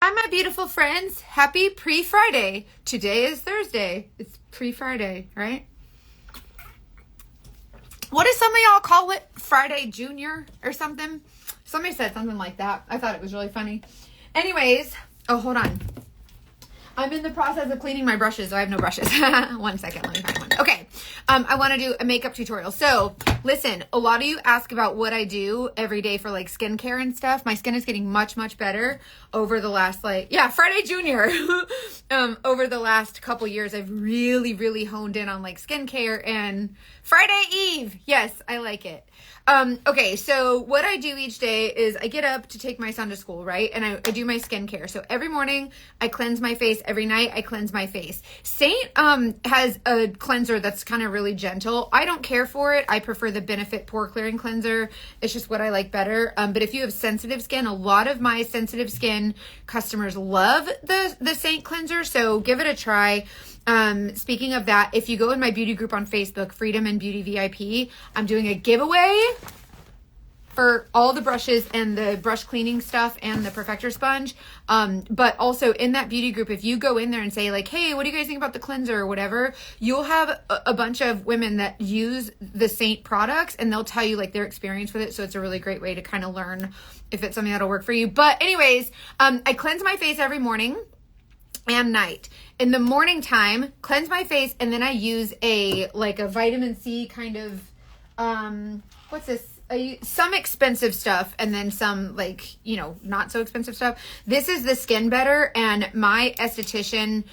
Hi, my beautiful friends. Happy pre-Friday. Today is Thursday. It's pre-Friday, right? What does some of y'all call it? Friday Junior or something? Somebody said something like that. I thought it was really funny. Anyways, oh, hold on. I'm in the process of cleaning my brushes, so I have no brushes. 1 second, let me find one. Okay, I want to do a makeup tutorial. So, listen, a lot of you ask about what I do every day for like skincare and stuff. My skin is getting much, much better over the last Friday Junior. Over the last couple years, I've really, really honed in on like skincare and Friday Eve. Yes, I like it. Okay, so what I do each day is I get up to take my son to school, right? And I do my skincare. So every morning I cleanse my face. Every night I cleanse my face. Saint has a cleanser that's kind of really gentle. I don't care for it. I prefer the Benefit Pore Clearing Cleanser. It's just what I like better. But if you have sensitive skin, a lot of my sensitive skin customers love the Saint cleanser. So give it a try. Speaking of that, if you go in my beauty group on Facebook, Freedom and Beauty VIP, I'm doing a giveaway for all the brushes and the brush cleaning stuff and the Perfector sponge. But also in that beauty group, if you go in there and say like, hey, what do you guys think about the cleanser or whatever, you'll have a bunch of women that use the Saint products and they'll tell you like their experience with it. So it's a really great way to kind of learn if it's something that'll work for you. But anyways, I cleanse my face every morning and night. In the morning time, cleanse my face, and then I use a vitamin C kind of, what's this? Some expensive stuff, and then some not so expensive stuff. This is the Skin Better, and my esthetician,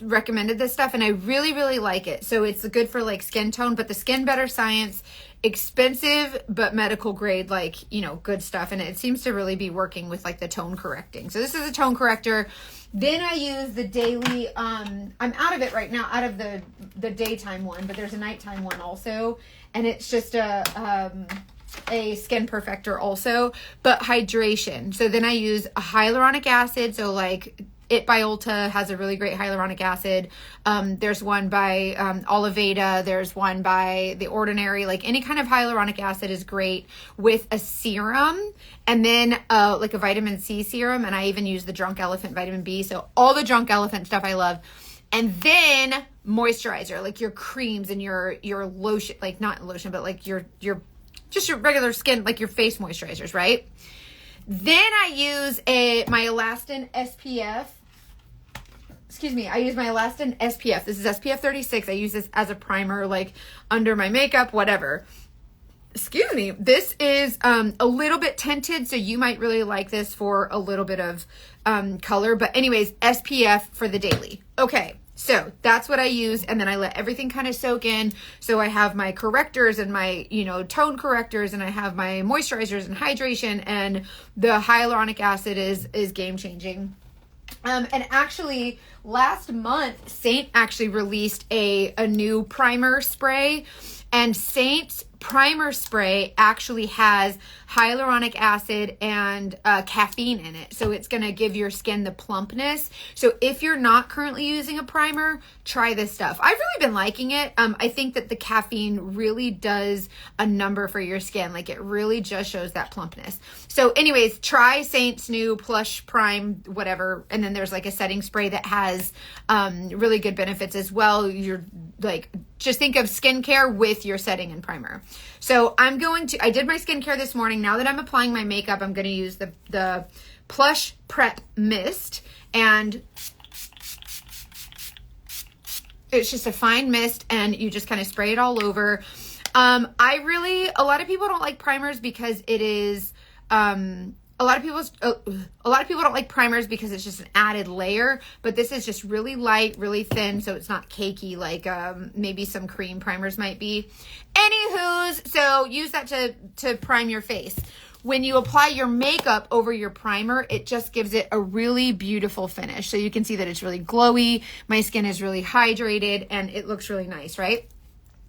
recommended this stuff, and I really, really like it. So it's good for like skin tone, but the Skin Better Science, expensive but medical grade, good stuff, and it seems to really be working with like the tone correcting. So this is a tone corrector. Then I use the daily, I'm out of it right now, out of the daytime one, but there's a nighttime one also, and it's just a skin perfector also, but hydration. So then I use a hyaluronic acid, so like It by Ulta has a really great hyaluronic acid. There's one by Oliveda. There's one by The Ordinary. Like any kind of hyaluronic acid is great with a serum, and then like a vitamin C serum. And I even use the Drunk Elephant vitamin B. So all the Drunk Elephant stuff I love. And then moisturizer, like your creams and your lotion, like not lotion, but like your just your regular skin, like your face moisturizers, right? Then I use my Alastin SPF. I use my Alastin SPF. This is SPF 36. I use this as a primer, like under my makeup, whatever. Excuse me. This is a little bit tinted, so you might really like this for a little bit of color. But anyways, SPF for the daily. Okay. So that's what I use, and then I let everything kind of soak in. So I have my correctors and my, tone correctors, and I have my moisturizers and hydration, and the hyaluronic acid is game changing. And actually last month, Saint actually released a new primer spray, and Saint's primer spray actually has hyaluronic acid and caffeine in it. So it's going to give your skin the plumpness. So if you're not currently using a primer, try this stuff. I've really been liking it. I think that the caffeine really does a number for your skin. Like it really just shows that plumpness. So anyways, try Saint's new Plush Prime, whatever. And then there's like a setting spray that has really good benefits as well. You're like, just think of skincare with your setting and primer. So I did my skincare this morning. Now that I'm applying my makeup, I'm going to use the Plush Prep Mist, and it's just a fine mist, and you just kind of spray it all over. A lot of people don't like primers because it is, a lot of people don't like primers because it's just an added layer, but this is just really light, really thin, so it's not cakey like maybe some cream primers might be. Anywho's, so use that to prime your face. When you apply your makeup over your primer, it just gives it a really beautiful finish. So you can see that it's really glowy, my skin is really hydrated, and it looks really nice, right?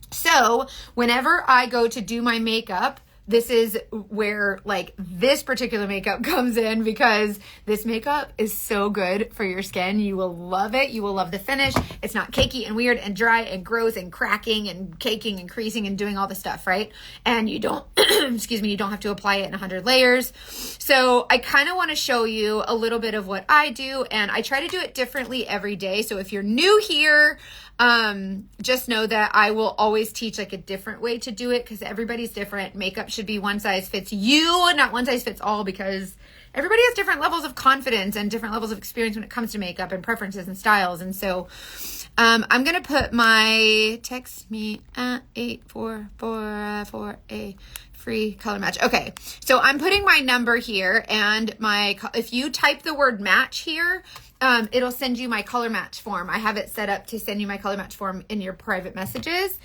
So whenever I go to do my makeup, this is where like this particular makeup comes in, because this makeup is so good for your skin. You will love it. You will love the finish. It's not cakey and weird and dry and gross and cracking and caking and creasing and doing all the stuff, right? And you don't, excuse me, you don't have to apply it in 100 layers. So I kind of want to show you a little bit of what I do, and I try to do it differently every day. So if you're new here, just know that I will always teach like a different way to do it, because everybody's different. Makeup should be one size fits you, not one size fits all, because everybody has different levels of confidence and different levels of experience when it comes to makeup and preferences and styles. And so, I'm going to put my text me at 844 for a free color match. Okay. So I'm putting my number here, and if you type the word match here, it'll send you my color match form. I have it set up to send you my color match form in your private messages.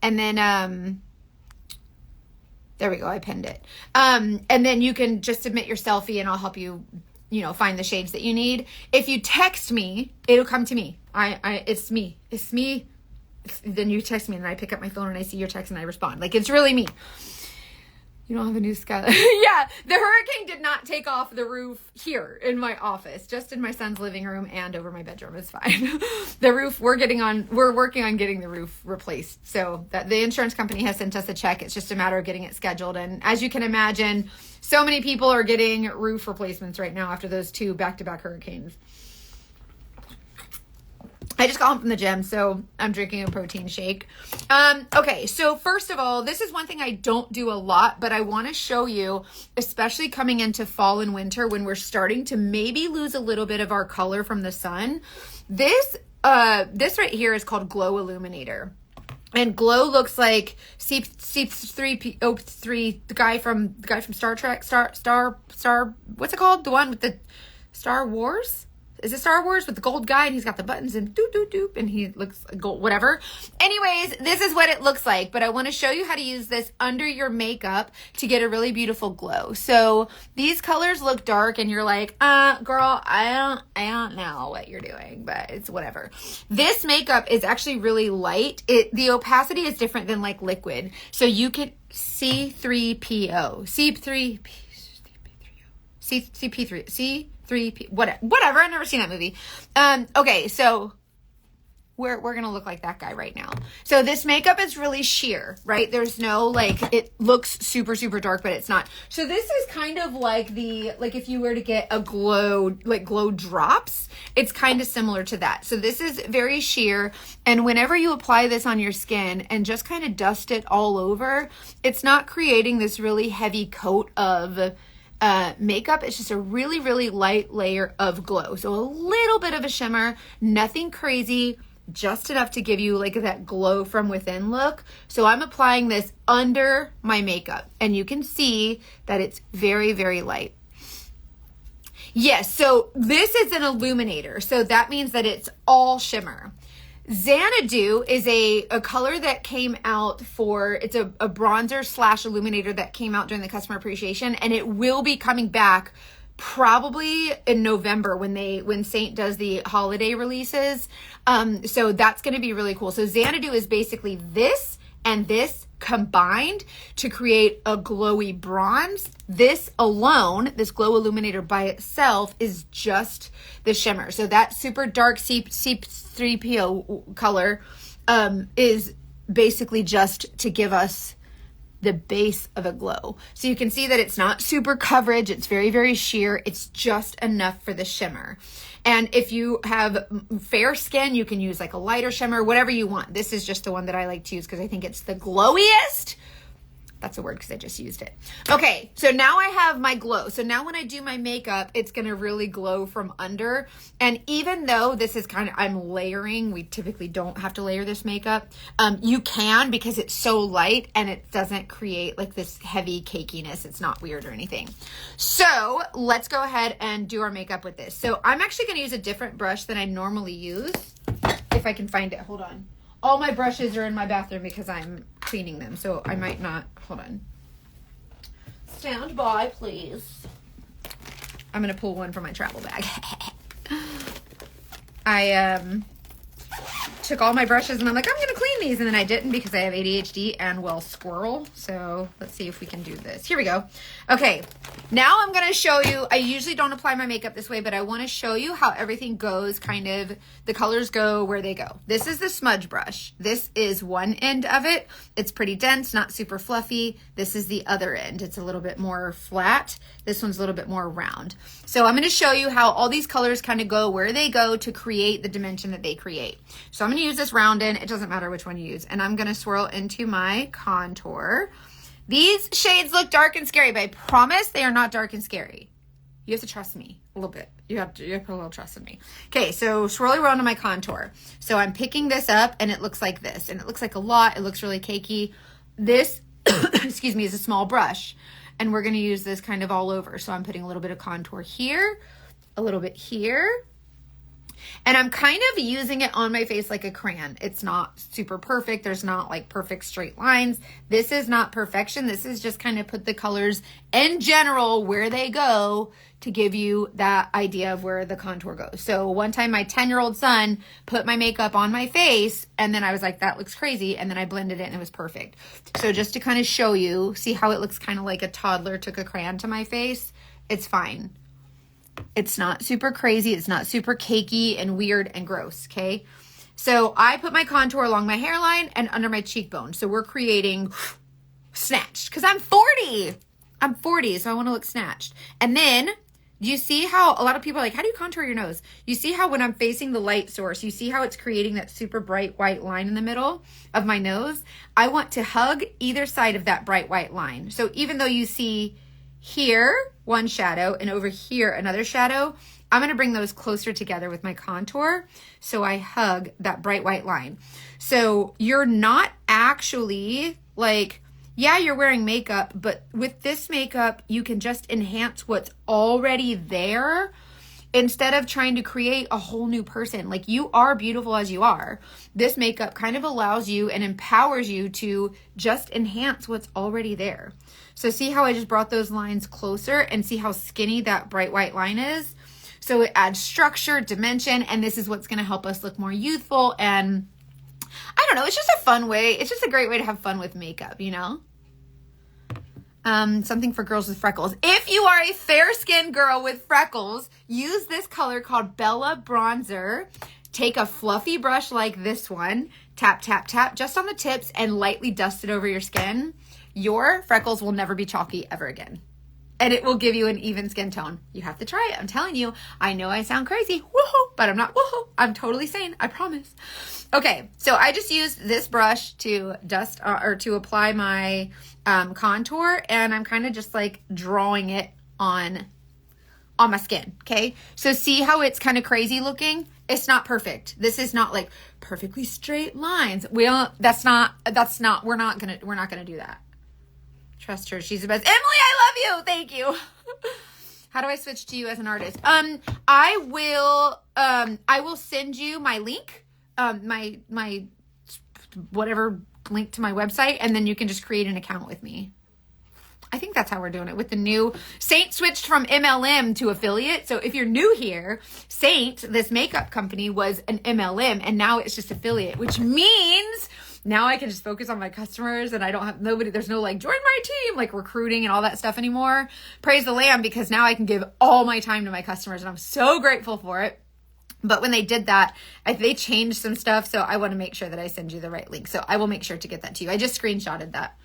And then, there we go. I pinned it. And then you can just submit your selfie and I'll help you, find the shades that you need. If you text me, it'll come to me. It's me. Then you text me and I pick up my phone and I see your text and I respond. Like, it's really me. You don't have a new sky. Yeah, the hurricane did not take off the roof here in my office, just in my son's living room and over my bedroom. It's fine. The roof, we're working on getting the roof replaced. So that the insurance company has sent us a check. It's just a matter of getting it scheduled. And as you can imagine, so many people are getting roof replacements right now after those 2 back-to-back hurricanes. I just got home from the gym, so I'm drinking a protein shake. Okay, so first of all, this is one thing I don't do a lot, but I want to show you, especially coming into fall and winter when we're starting to maybe lose a little bit of our color from the sun. This right here is called Glow Illuminator. And Glow looks like C3PO3, the guy from Star Trek, Star, what's it called? The one with the Star Wars? Is it Star Wars with the gold guy and he's got the buttons and doop, doop, doop, and he looks gold, whatever. Anyways, this is what it looks like, but I want to show you how to use this under your makeup to get a really beautiful glow. So these colors look dark and you're like, girl, I don't know what you're doing, but it's whatever. This makeup is actually really light. The opacity is different than like liquid. So you can C3PO, whatever. I've never seen that movie. Okay, so we're gonna look like that guy right now. So this makeup is really sheer, right? There's no like, it looks super, super dark, but it's not. So this is kind of like if you were to get a glow drops, it's kind of similar to that. So this is very sheer. And whenever you apply this on your skin and just kind of dust it all over, it's not creating this really heavy coat of makeup. It's just a really, really light layer of glow. So a little bit of a shimmer, nothing crazy, just enough to give you like that glow from within look. So I'm applying this under my makeup and you can see that it's very, very light. Yes, so this is an illuminator. So that means that it's all shimmer. Xanadu is a color that came out it's a bronzer / illuminator that came out during the customer appreciation, and it will be coming back probably in November when Saint does the holiday releases. So that's going to be really cool. So Xanadu is basically this and this combined to create a glowy bronze. This alone, this Glow Illuminator by itself, is just the shimmer. So that super dark C3PO color is basically just to give us the base of a glow. So you can see that it's not super coverage. It's very, very sheer. It's just enough for the shimmer. And if you have fair skin, you can use like a lighter shimmer, whatever you want. This is just the one that I like to use because I think it's the glowiest. That's a word because I just used it. Okay, so now I have my glow. So now when I do my makeup, it's going to really glow from under. And even though this is I'm layering, we typically don't have to layer this makeup. You can because it's so light and it doesn't create like this heavy cakiness. It's not weird or anything. So let's go ahead and do our makeup with this. So I'm actually going to use a different brush than I normally use. If I can find it, hold on. All my brushes are in my bathroom because I'm cleaning them, so I might not. Hold on. Stand by, please. I'm going to pull one from my travel bag. I took all my brushes and I'm like, I'm going to clean these and then I didn't because I have ADHD and well squirrel. So let's see if we can do this. Here we go. Okay, now I'm going to show you, I usually don't apply my makeup this way, but I want to show you how everything goes, kind of the colors go where they go. This is the smudge brush. This is one end of it. It's pretty dense, not super fluffy. This is the other end. It's a little bit more flat. This one's a little bit more round. So I'm going to show you how all these colors kind of go where they go to create the dimension that they create. So I'm going to use this round end. It doesn't matter which one you use. And I'm going to swirl into my contour. These shades look dark and scary, but I promise they are not dark and scary. You have to trust me a little bit. You have to put a little trust in me. Okay, so swirly around to my contour. So I'm picking this up and it looks like this. And it looks like a lot. It looks really cakey. This, excuse me, is a small brush. And we're going to use this kind of all over. So I'm putting a little bit of contour here, a little bit here. And I'm kind of using it on my face like a crayon. It's not super perfect. There's not like perfect straight lines. This is not perfection. This is just kind of put the colors in general where they go to give you that idea of where the contour goes. So one time my 10-year-old son put my makeup on my face and then I was like, that looks crazy. And then I blended it and it was perfect. So just to kind of show you, see how it looks kind of like a toddler took a crayon to my face? It's fine. It's not super crazy. It's not super cakey and weird and gross, okay? So I put my contour along my hairline and under my cheekbone. So we're creating snatched because I'm 40. I'm 40, so I want to look snatched. And then you see how a lot of people are like, how do you contour your nose? You see how when I'm facing the light source, you see how it's creating that super bright white line in the middle of my nose? I want to hug either side of that bright white line. So even though you see here one shadow and over here another shadow, I'm going to bring those closer together with my contour so I hug that bright white line. So you're not actually like, yeah, you're wearing makeup, but with this makeup you can just enhance what's already there instead of trying to create a whole new person. Like, you are beautiful as you are. This makeup kind of allows you and empowers you to just enhance what's already there. So see how I just brought those lines closer and see how skinny that bright white line is? So it adds structure, dimension, and this is what's going to help us look more youthful. And I don't know, it's just a fun way. It's just a great way to have fun with makeup, you know? Something for girls with freckles. If you are a fair-skinned girl with freckles, use this color called Bella Bronzer. Take a fluffy brush like this one, tap, tap, tap, just on the tips and lightly dust it over your skin. Your freckles will never be chalky ever again. And it will give you an even skin tone. You have to try it. I'm telling you. I know I sound crazy, woohoo, but I'm not woohoo. I'm totally sane. I promise. Okay, so I just used this brush to dust or to apply my contour, and I'm kind of just like drawing it on my skin. Okay, so see how it's kind of crazy looking? It's not perfect. This is not like perfectly straight lines. We're not gonna do that. Trust her. She's the best. Emily, I love you. Thank you. How do I switch to you as an artist? I will send you my link, my whatever link to my website, and then you can just create an account with me. I think that's how we're doing it with the new Saint switched from MLM to affiliate. So if you're new here, Saint, this makeup company, was an MLM and now it's just affiliate, which means now I can just focus on my customers and I don't have there's no like join my team, like recruiting and all that stuff anymore. Praise the Lamb, because now I can give all my time to my customers and I'm so grateful for it. But when they did that, they changed some stuff. So I want to make sure that I send you the right link. So I will make sure to get that to you. I just screenshotted that.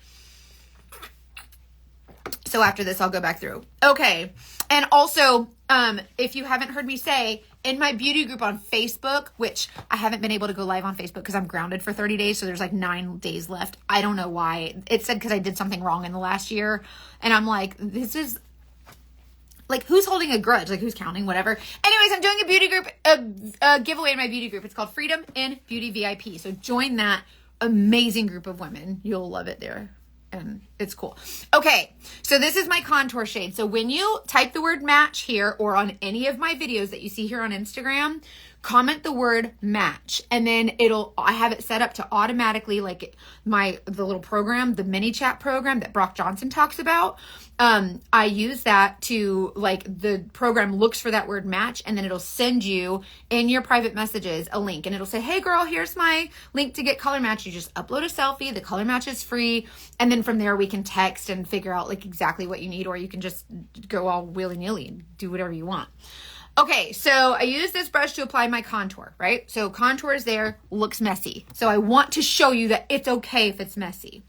So after this, I'll go back through. Okay. And also, if you haven't heard me say, in my beauty group on Facebook, which I haven't been able to go live on Facebook because I'm grounded for 30 days. So there's like 9 days left. I don't know why. It said because I did something wrong in the last year. And I'm like, this is like, who's holding a grudge? Like, who's counting? Whatever. Anyways, I'm doing a beauty group, a giveaway in my beauty group. It's called Freedom in Beauty VIP. So join that amazing group of women. You'll love it there. And it's cool. Okay, so this is my contour shade. So when you type the word match here or on any of my videos that you see here on Instagram, comment the word match, and then I have it set up to automatically, like the little program, the mini chat program that Brock Johnson talks about. I use that to, like, the program looks for that word match, and then it'll send you in your private messages a link, and it'll say, hey girl, here's my link to get color match. You just upload a selfie, the color match is free. And then from there we can text and figure out like exactly what you need, or you can just go all willy-nilly and do whatever you want. Okay, so I use this brush to apply my contour, right? So contour is there, looks messy. So I want to show you that it's okay if it's messy.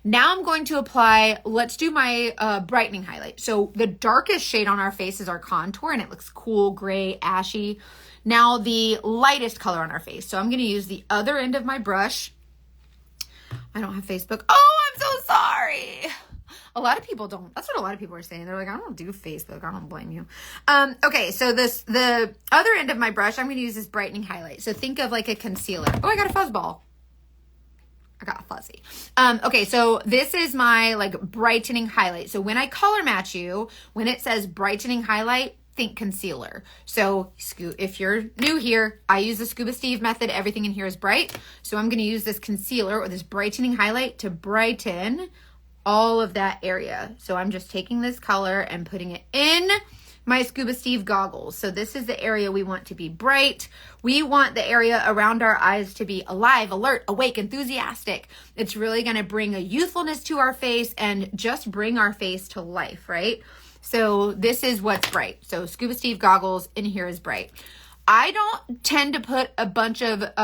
Now I'm going to apply, let's do my brightening highlight. So the darkest shade on our face is our contour, and it looks cool, gray, ashy. Now the lightest color on our face. So I'm going to use the other end of my brush. I don't have Facebook. Oh, I'm so sorry. A lot of people don't. That's what a lot of people are saying. They're like, I don't do Facebook. I don't blame you. Okay, so the other end of my brush, I'm going to use this brightening highlight. So think of like a concealer. Oh, I got a fuzzball. I got fuzzy. Okay, so this is my like brightening highlight. So when I color match you, when it says brightening highlight, think concealer. So if you're new here, I use the Scuba Steve method. Everything in here is bright. So I'm going to use this concealer or this brightening highlight to brighten all of that area. So I'm just taking this color and putting it in my Scuba Steve goggles. So this is the area we want to be bright. We want the area around our eyes to be alive, alert, awake, enthusiastic. It's really going to bring a youthfulness to our face and just bring our face to life, right? So this is what's bright. So Scuba Steve goggles in here is bright. I don't tend to put a bunch of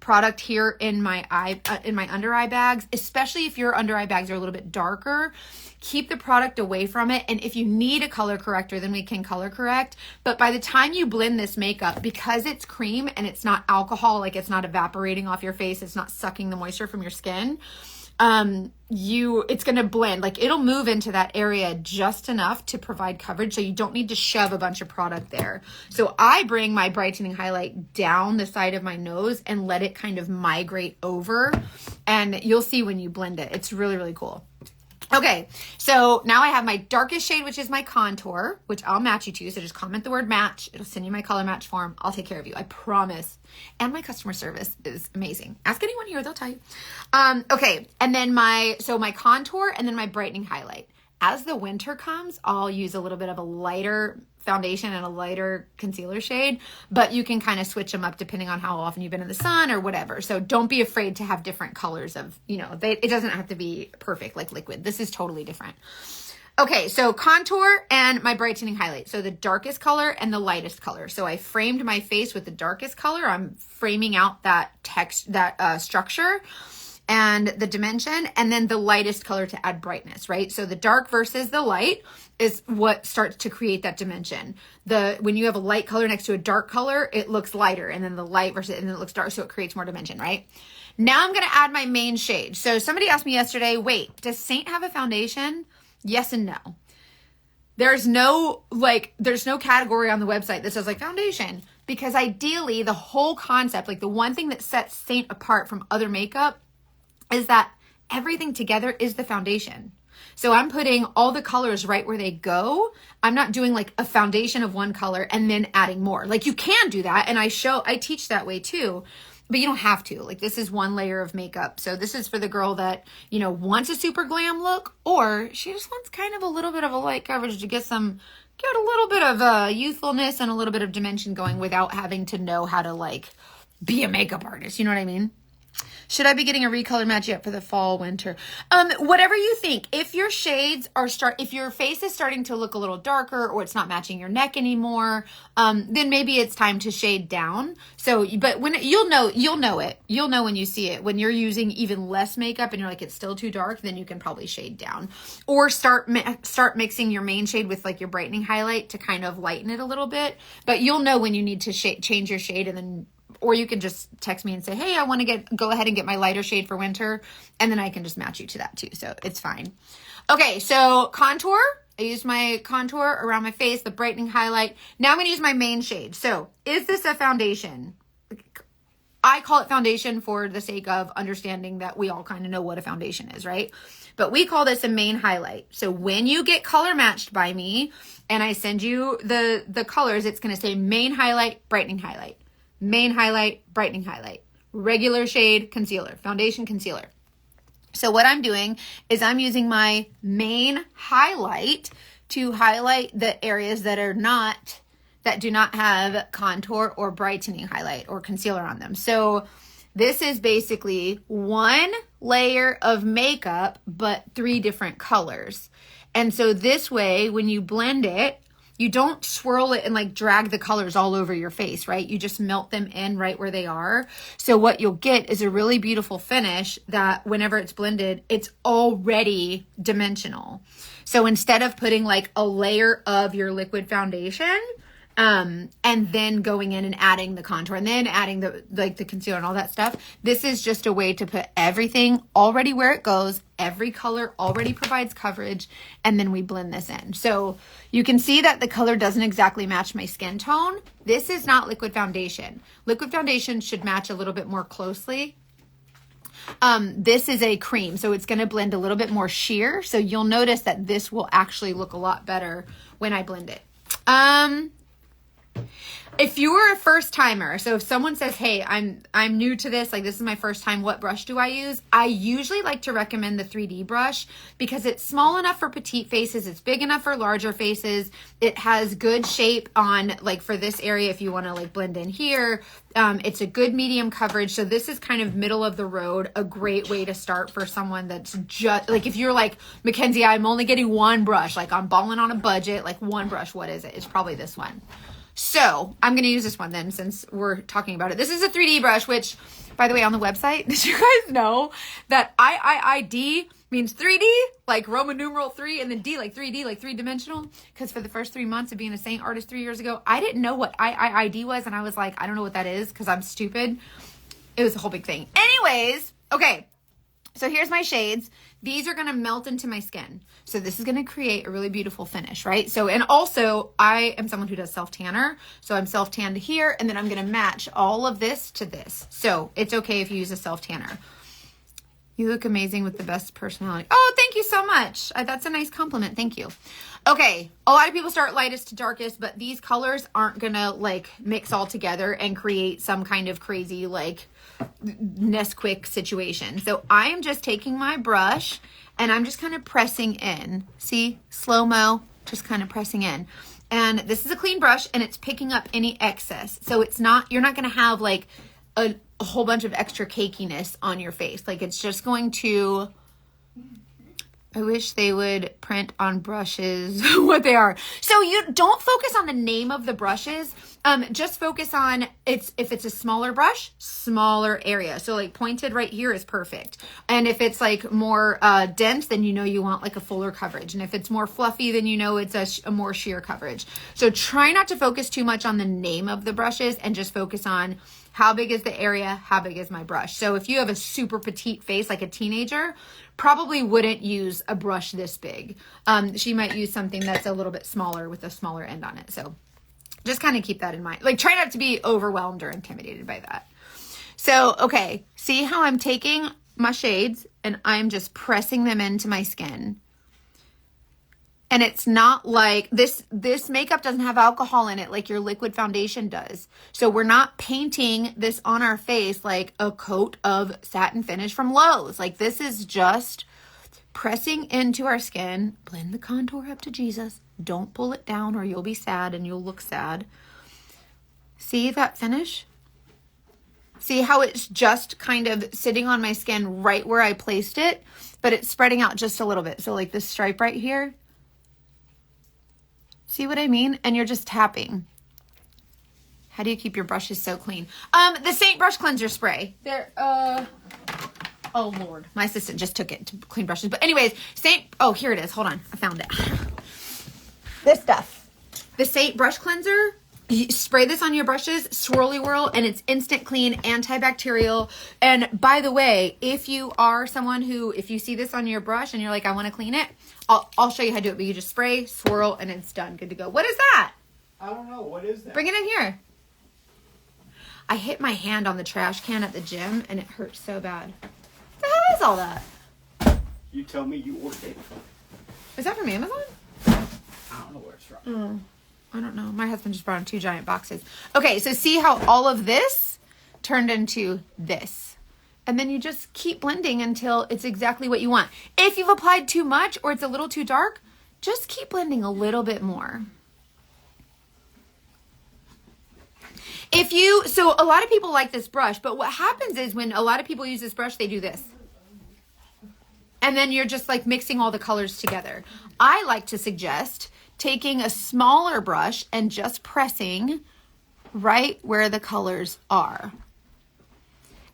product here in my under eye bags, especially if your under eye bags are a little bit darker. Keep the product away from it. And if you need a color corrector, then we can color correct. But by the time you blend this makeup, because it's cream and it's not alcohol, like it's not evaporating off your face, it's not sucking the moisture from your skin, it's going to blend, like it'll move into that area just enough to provide coverage. So you don't need to shove a bunch of product there. So I bring my brightening highlight down the side of my nose and let it kind of migrate over, and you'll see when you blend it. It's really, really cool. Okay, so now I have my darkest shade, which is my contour, which I'll match you to. So just comment the word match. It'll send you my color match form. I'll take care of you. I promise. And my customer service is amazing. Ask anyone here, they'll tell you. Okay, and then my contour and then my brightening highlight. As the winter comes, I'll use a little bit of a lighter foundation and a lighter concealer shade, but you can kind of switch them up depending on how often you've been in the sun or whatever. So don't be afraid to have different colors of, it doesn't have to be perfect like liquid. This is totally different. Okay, so contour and my brightening highlight. So the darkest color and the lightest color. So I framed my face with the darkest color. I'm framing out that structure and the dimension, and then the lightest color to add brightness, right? So the dark versus the light is what starts to create that dimension. When you have a light color next to a dark color, it looks lighter, and then the light versus, and then it looks dark, so it creates more dimension, right? Now I'm going to add my main shade. So somebody asked me yesterday, wait, does Saint have a foundation? Yes and no. There's no category on the website that says like foundation, because ideally the whole concept, like the one thing that sets Saint apart from other makeup is that everything together is the foundation. So I'm putting all the colors right where they go. I'm not doing like a foundation of one color and then adding more. Like you can do that, and I teach that way too, but you don't have to. Like this is one layer of makeup. So this is for the girl that, wants a super glam look, or she just wants kind of a little bit of a light coverage to get a little bit of youthfulness and a little bit of dimension going without having to know how to like be a makeup artist. You know what I mean? Should I be getting a recolor match yet for the fall, winter? Whatever you think. If your shades if your face is starting to look a little darker or it's not matching your neck anymore, then maybe it's time to shade down. So, but when you'll know it. You'll know when you see it. When you're using even less makeup and you're like, it's still too dark, then you can probably shade down. Or start mixing your main shade with like your brightening highlight to kind of lighten it a little bit. But you'll know when you need to change your shade, and then or you can just text me and say, hey, I want to go ahead and get my lighter shade for winter. And then I can just match you to that too. So it's fine. Okay, so contour. I used my contour around my face, the brightening highlight. Now I'm going to use my main shade. So is this a foundation? I call it foundation for the sake of understanding that we all kind of know what a foundation is, right? But we call this a main highlight. So when you get color matched by me and I send you the colors, it's going to say main highlight, brightening highlight. main highlight, brightening highlight, regular shade, concealer, foundation, concealer. So what I'm doing is I'm using my main highlight to highlight the areas that do not have contour or brightening highlight or concealer on them. So this is basically one layer of makeup, but 3 different colors. And so this way, when you blend it, you don't swirl it and like drag the colors all over your face, right? You just melt them in right where they are. So what you'll get is a really beautiful finish that whenever it's blended, it's already dimensional. So instead of putting like a layer of your liquid foundation, and then going in and adding the contour and then adding the concealer and all that stuff, this is just a way to put everything already where it goes. Every color already provides coverage, and then we blend this in. So you can see that the color doesn't exactly match my skin tone. This is not liquid foundation. Liquid foundation should match a little bit more closely. This is a cream, so it's going to blend a little bit more sheer. So you'll notice that this will actually look a lot better when I blend it. If you were a first timer, so if someone says, hey, I'm new to this, like this is my first time, what brush do I use? I usually like to recommend the 3D brush because it's small enough for petite faces. It's big enough for larger faces. It has good shape on like for this area if you want to like blend in here. It's a good medium coverage. So this is kind of middle of the road, a great way to start for someone that's just like, if you're like, Mackenzie, I'm only getting one brush, like I'm balling on a budget, like one brush, what is it? It's probably this one. So I'm going to use this one then since we're talking about it. This is a 3D brush, which, by the way, on the website, did you guys know that IIID means 3D, like Roman numeral 3, and then D like 3D, like 3-dimensional? Because for the first 3 months of being a Saint artist 3 years ago, I didn't know what IIID was, and I was like, I don't know what that is because I'm stupid. It was a whole big thing. Anyways, okay. So here's my shades. These are going to melt into my skin. So this is going to create a really beautiful finish, right? So, and also I am someone who does self-tanner. So I'm self-tanned here, and then I'm going to match all of this to this. So it's okay if you use a self-tanner. You look amazing with the best personality. Oh, thank you so much. That's a nice compliment. Thank you. Okay. A lot of people start lightest to darkest, but these colors aren't going to like mix all together and create some kind of crazy like Nesquik situation. So I am just taking my brush and I'm just kind of pressing in. See, slow-mo, just kind of pressing in. And this is a clean brush and it's picking up any excess. So it's not, you're not going to have like a whole bunch of extra cakiness on your face. Like it's just going to, I wish they would print on brushes what they are. So you don't focus on the name of the brushes. Just focus on if it's a smaller brush, smaller area. So like pointed right here is perfect. And if it's like more dense, then you know you want like a fuller coverage. And if it's more fluffy, then you know it's a more sheer coverage. So try not to focus too much on the name of the brushes and just focus on how big is the area, how big is my brush. So if you have a super petite face like a teenager, probably wouldn't use a brush this big. She might use something that's a little bit smaller with a smaller end on it. So just kind of keep that in mind. Like try not to be overwhelmed or intimidated by that. So, okay, see how I'm taking my shades and I'm just pressing them into my skin. And it's not like this makeup doesn't have alcohol in it like your liquid foundation does. So we're not painting this on our face like a coat of satin finish from Lowe's. Like this is just pressing into our skin. Blend the contour up to Jesus. Don't pull it down or you'll be sad and you'll look sad. See that finish? See how it's just kind of sitting on my skin right where I placed it, but it's spreading out just a little bit. So like this stripe right here. See what I mean? And you're just tapping. How do you keep your brushes so clean? The Saint Brush Cleanser Spray. Oh Lord. My assistant just took it to clean brushes. But anyways, oh, here it is. Hold on. I found it. This stuff. The Saint Brush Cleanser. You spray this on your brushes, swirly whirl, and it's instant clean, antibacterial. And by the way, if you are someone who, if you see this on your brush and you're like, I want to clean it, I'll show you how to do it. But you just spray, swirl, and it's done. Good to go. What is that? I don't know. What is that? Bring it in here. I hit my hand on the trash can at the gym, and it hurt so bad. What the hell is all that? You tell me you ordered it. Is that from Amazon? I don't know where it's from. I don't know. My husband just brought in 2 giant boxes. Okay, so see how all of this turned into this. And then you just keep blending until it's exactly what you want. If you've applied too much or it's a little too dark, just keep blending a little bit more. So a lot of people like this brush, but what happens is when a lot of people use this brush, they do this. And then you're just like mixing all the colors together. I like to suggest taking a smaller brush and just pressing right where the colors are.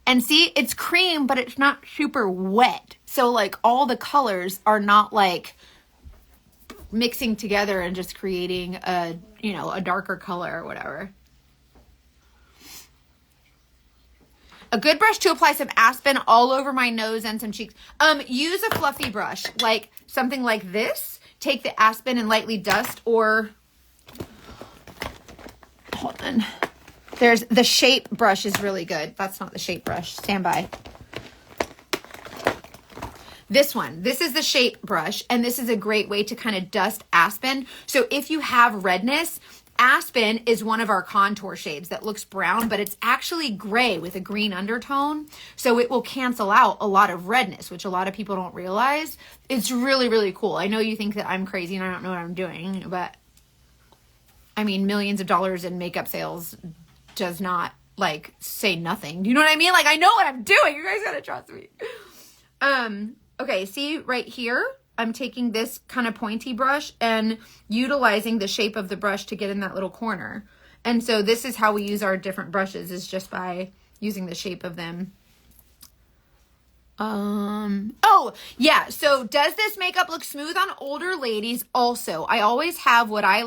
And see, it's cream, but it's not super wet. So like all the colors are not like mixing together and just creating a darker color or whatever. A good brush to apply some Aspen all over my nose and some cheeks. Use a fluffy brush, like something like this. Take the Aspen and lightly dust, or hold on. There's the Shape brush is really good. That's not the Shape brush. Stand by. This one. This is the Shape brush, and this is a great way to kind of dust Aspen. So if you have redness, Aspen is one of our contour shades that looks brown, but it's actually gray with a green undertone. So it will cancel out a lot of redness, which a lot of people don't realize. It's really, really cool. I know you think that I'm crazy and I don't know what I'm doing, but I mean, millions of dollars in makeup sales does not like say nothing. Do you know what I mean? Like, I know what I'm doing. You guys gotta trust me. Okay, see right here? I'm taking this kind of pointy brush and utilizing the shape of the brush to get in that little corner. And so this is how we use our different brushes, is just by using the shape of them. Oh yeah. So does this makeup look smooth on older ladies? Also, I always have what I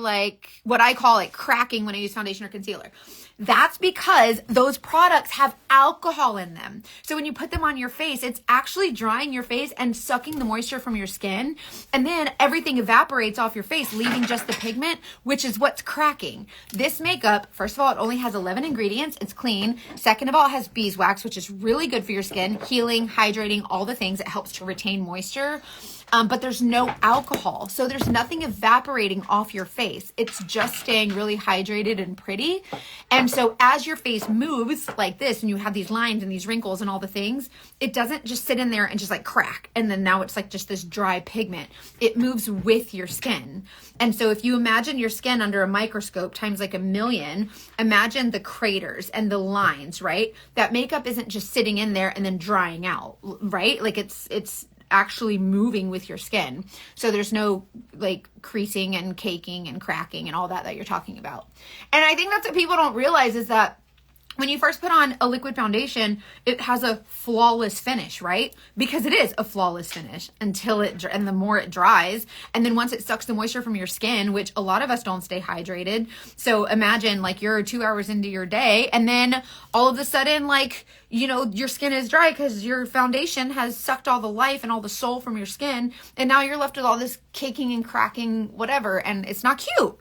call it cracking when I use foundation or concealer. That's because those products have alcohol in them. So when you put them on your face, it's actually drying your face and sucking the moisture from your skin. And then everything evaporates off your face, leaving just the pigment, which is what's cracking. This makeup, first of all, it only has 11 ingredients. It's clean. Second of all, it has beeswax, which is really good for your skin, healing, hydrating, all the things. It helps to retain moisture. But there's no alcohol. So there's nothing evaporating off your face. It's just staying really hydrated and pretty. And so as your face moves like this and you have these lines and these wrinkles and all the things, it doesn't just sit in there and just like crack. And then now it's like just this dry pigment. It moves with your skin. And so if you imagine your skin under a microscope times like 1,000,000, imagine the craters and the lines, right? That makeup isn't just sitting in there and then drying out, right? Like it's actually moving with your skin. So there's no like creasing and caking and cracking and all that you're talking about. And I think that's what people don't realize, is that when you first put on a liquid foundation, it has a flawless finish, right? Because it is a flawless finish until and the more it dries. And then once it sucks the moisture from your skin, which a lot of us don't stay hydrated. So imagine like you're 2 hours into your day and then all of a sudden, like, your skin is dry because your foundation has sucked all the life and all the soul from your skin. And now you're left with all this caking and cracking, whatever. And it's not cute.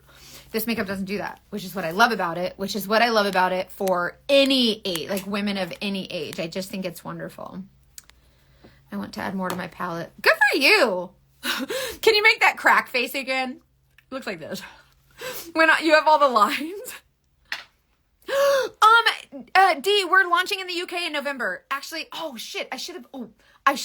This makeup doesn't do that, which is what I love about it, for any age, like women of any age. I just think it's wonderful. I want to add more to my palette. Good for you. Can you make that crack face again? It looks like this. When you have all the lines. D, we're launching in the UK in November. Actually, oh shit, I should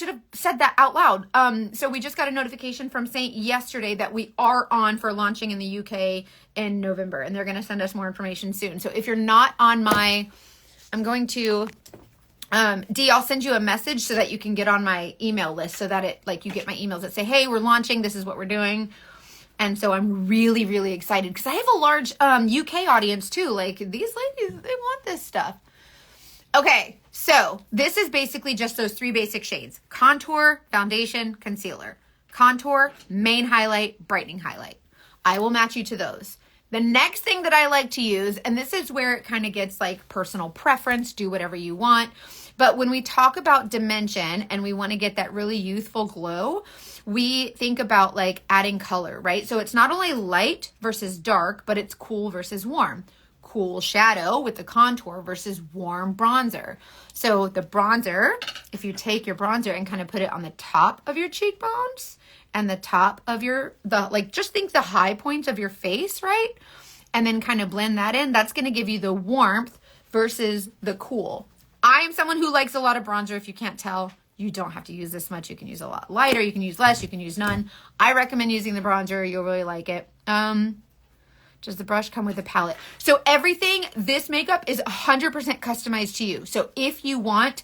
have said that out loud. So we just got a notification from Saint yesterday that we are on for launching in the UK in November, and they're going to send us more information soon. So if you're not on I'm going to, D, I'll send you a message so that you can get on my email list, so that you get my emails that say, hey, we're launching, this is what we're doing. And so I'm really, really excited because I have a large UK audience too. Like, these ladies, they want this stuff. Okay, so this is basically just those 3 basic shades: contour, foundation, concealer. Contour, main highlight, brightening highlight. I will match you to those. The next thing that I like to use, and this is where it kind of gets like personal preference, do whatever you want. But when we talk about dimension and we want to get that really youthful glow, we think about like adding color, right? So it's not only light versus dark, but it's cool versus warm. Cool shadow with the contour versus warm bronzer. So the bronzer, if you take your bronzer and kind of put it on the top of your cheekbones and the top of just think the high points of your face, right? and then kind of blend that in, that's going to give you the warmth versus the cool. I am someone who likes a lot of bronzer. If you can't tell, you don't have to use this much. You can use a lot lighter. You can use less. You can use none. I recommend using the bronzer. You'll really like it. Does the brush come with a palette? So everything, this makeup is 100% customized to you. So if you want,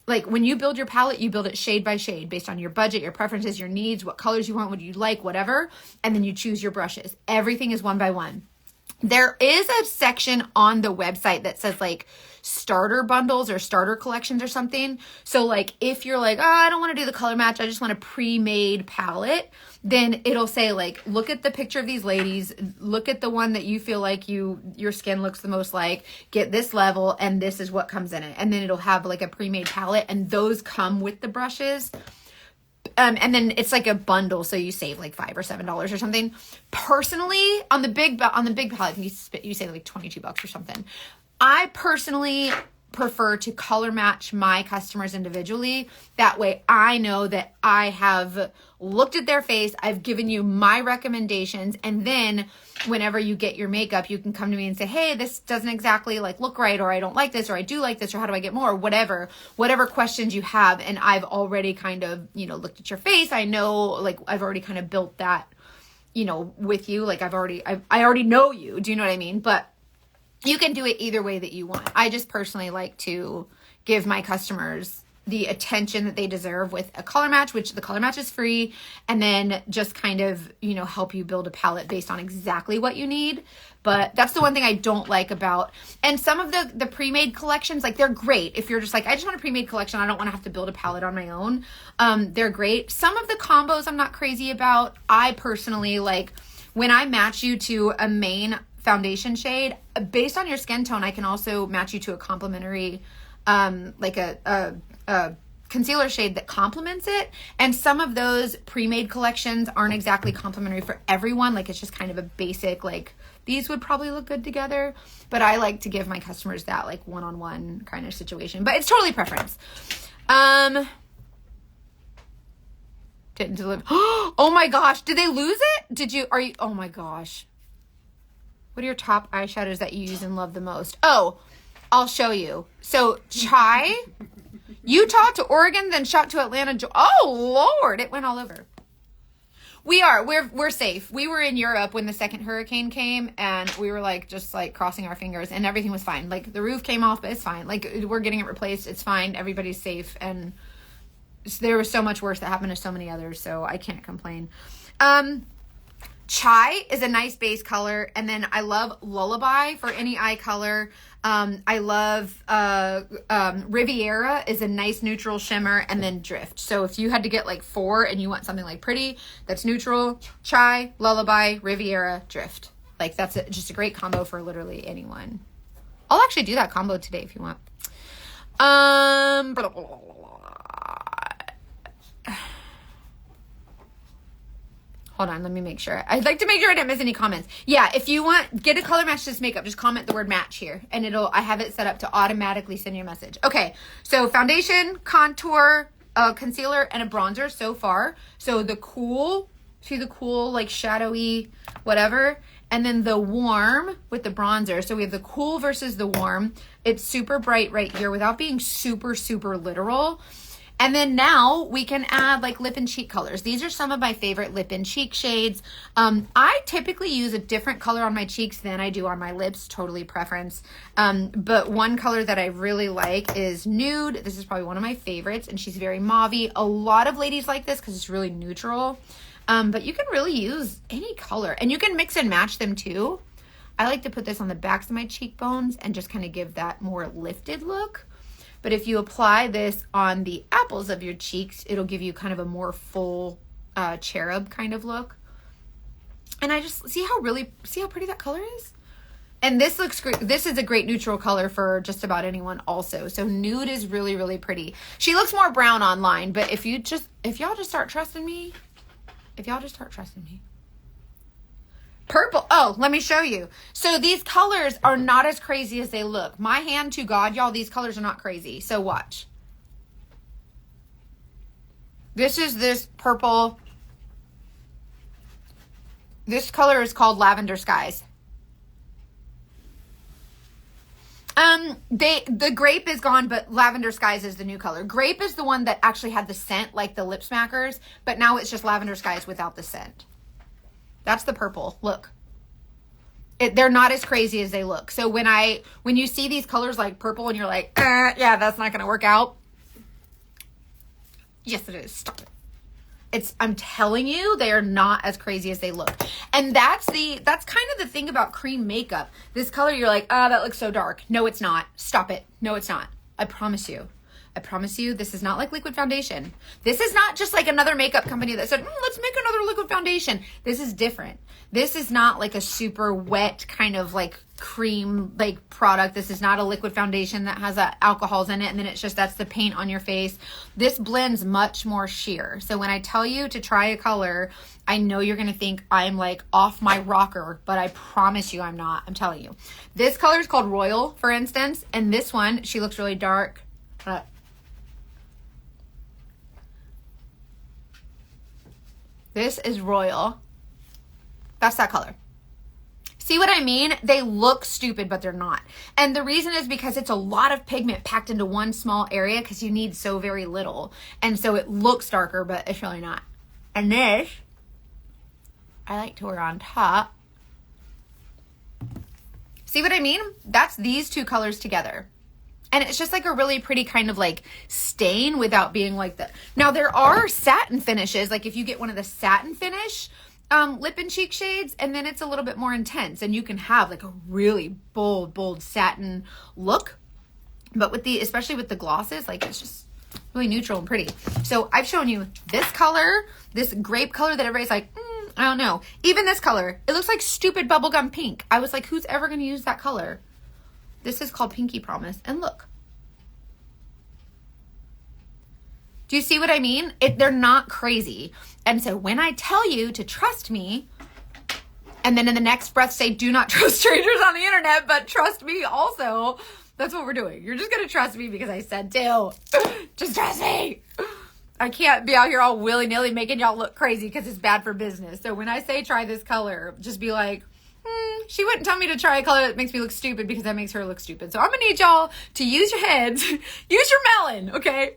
like when you build your palette, you build it shade by shade based on your budget, your preferences, your needs, what colors you want, what you like, whatever. And then you choose your brushes. Everything is one by one. There is a section on the website that says like starter bundles or starter collections or something. So like if you're like, oh, I don't want to do the color match, I just want a pre-made palette, then it'll say like, look at the picture of these ladies, look at the one that you feel like your skin looks the most like, get this level, and this is what comes in it. And then it'll have like a pre-made palette, and those come with the brushes. And then it's like a bundle, so you save like $5 or $7 or something. Personally, on the big palette, you save like $22 or something. I personally prefer to color match my customers individually. That way I know that I have looked at their face, I've given you my recommendations, and then whenever you get your makeup, you can come to me and say, hey, this doesn't exactly like look right, or I don't like this, or I do like this, or how do I get more, or whatever questions you have. And I've already kind of, looked at your face. I know, like, I've already kind of built that, with you. Like I already know you. Do you know what I mean? But you can do it either way that you want. I just personally like to give my customers the attention that they deserve with a color match, which the color match is free, and then just kind of, help you build a palette based on exactly what you need. But that's the one thing I don't like about, and some of the pre-made collections, like they're great. If you're just like, I just want a pre-made collection, I don't want to have to build a palette on my own. They're great. Some of the combos I'm not crazy about. I personally like when I match you to a main foundation shade based on your skin tone, I can also match you to a complementary, like a concealer shade that complements it. And some of those pre-made collections aren't exactly complementary for everyone. Like it's just kind of a basic, like these would probably look good together, but I like to give my customers that like one-on-one kind of situation, but it's totally preference. Didn't deliver. Oh my gosh. Did they lose it? Oh my gosh. What are your top eyeshadows that you use and love the most? Oh, I'll show you. So Chai, Utah to Oregon, then shot to Atlanta. Oh Lord, it went all over. We're safe. We were in Europe when the second hurricane came, and we were like just like crossing our fingers, and everything was fine. Like the roof came off, but it's fine. Like we're getting it replaced. It's fine. Everybody's safe, and there was so much worse that happened to so many others, so I can't complain. Chai is a nice base color, and then I love Lullaby for any eye color. I love Riviera is a nice neutral shimmer, and then Drift. So if you had to get like 4 and you want something like pretty, that's neutral, Chai, Lullaby, Riviera, Drift. Like that's just a great combo for literally anyone. I'll actually do that combo today if you want. Hold on, let me make sure. I'd like to make sure I didn't miss any comments. Yeah, if you want, get a color match to this makeup, just comment the word match here, and I have it set up to automatically send you a message. Okay, so foundation, contour, concealer, and a bronzer so far. So the cool, see the cool, like shadowy, whatever, and then the warm with the bronzer. So we have the cool versus the warm. It's super bright right here without being super, super literal. And then now we can add like lip and cheek colors. These are some of my favorite lip and cheek shades. I typically use a different color on my cheeks than I do on my lips, totally preference. But one color that I really like is Nude. This is probably one of my favorites, and she's very mauve-y. A lot of ladies like this because it's really neutral. But you can really use any color, and you can mix and match them too. I like to put this on the backs of my cheekbones and just kind of give that more lifted look. But if you apply this on the apples of your cheeks, it'll give you kind of a more full cherub kind of look. And I just see how pretty that color is. And this looks great. This is a great neutral color for just about anyone also. So Nude is really, really pretty. She looks more brown online, but if y'all just start trusting me, Purple. Oh, let me show you. So these colors are not as crazy as they look. My hand to God, y'all, these colors are not crazy. So watch. This is this purple. This color is called Lavender Skies. The grape is gone, but lavender skies is the new color. Grape is the one that actually had the scent like the lip smackers, but now it's just lavender skies without the scent. That's the purple. Look. They're not as crazy as they look. So when you see these colors like purple and you're like, yeah, that's not going to work out. Yes, it is. Stop it. I'm telling you, they are not as crazy as they look. And that's kind of the thing about cream makeup. This color, you're like, that looks so dark. No, it's not. Stop it. No, it's not. I promise you. I promise you, this is not like liquid foundation. This is not just like another makeup company that said, let's make another liquid foundation. This is different. This is not like a super wet kind of like cream like product. This is not a liquid foundation that has alcohols in it and then it's just that's the paint on your face. This blends much more sheer. So when I tell you to try a color, I know you're going to think I'm like off my rocker, but I promise you I'm not. I'm telling you. This color is called Royal, for instance, and this one, she looks really dark. This is Royal. That's that color. See what I mean? They look stupid, but they're not. And the reason is because it's a lot of pigment packed into one small area because you need so very little. And so it looks darker, but it's really not. And this, I like to wear on top. See what I mean? That's these two colors together. And it's just like a really pretty kind of like stain without being like that. Now there are satin finishes. Like if you get one of the satin finish lip and cheek shades, and then it's a little bit more intense and you can have like a really bold satin look. But especially with the glosses, like it's just really neutral and pretty. So I've shown you this color, this grape color that everybody's like, I don't know. Even this color, it looks like stupid bubblegum pink. I was like, who's ever going to use that color? This is called Pinky Promise. And look. Do you see what I mean? They're not crazy. And so when I tell you to trust me, and then in the next breath say, do not trust strangers on the internet, but trust me also, that's what we're doing. You're just going to trust me because I said to. Just trust me. I can't be out here all willy-nilly making y'all look crazy because it's bad for business. So when I say try this color, just be like, she wouldn't tell me to try a color that makes me look stupid because that makes her look stupid. So I'm going to need y'all to use your heads. Use your melon, okay?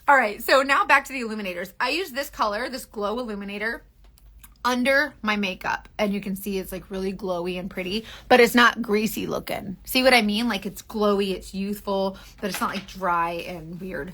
All right, so now back to the illuminators. I use this color, this glow illuminator, under my makeup. And you can see it's like really glowy and pretty, but it's not greasy looking. See what I mean? Like it's glowy, it's youthful, but it's not like dry and weird.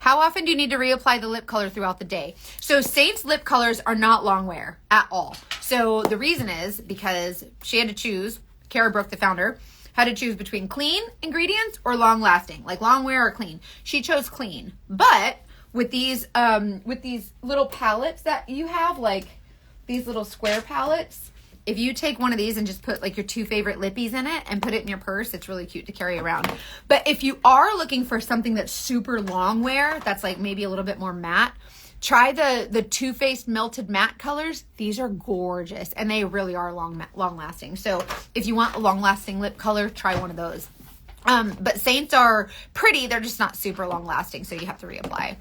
How often do you need to reapply the lip color throughout the day? So Saint's lip colors are not long wear at all. So the reason is because she had to choose, Kara Brook, the founder, had to choose between clean ingredients or long lasting, like long wear or clean. She chose clean. But with these little palettes that you have, like these little square palettes, if you take one of these and just put like your two favorite lippies in it and put it in your purse, it's really cute to carry around. But if you are looking for something that's super long wear, that's like maybe a little bit more matte, try the Too Faced Melted Matte colors. These are gorgeous and they really are long lasting. So if you want a long lasting lip color, try one of those. But Saints are pretty, they're just not super long lasting, so you have to reapply.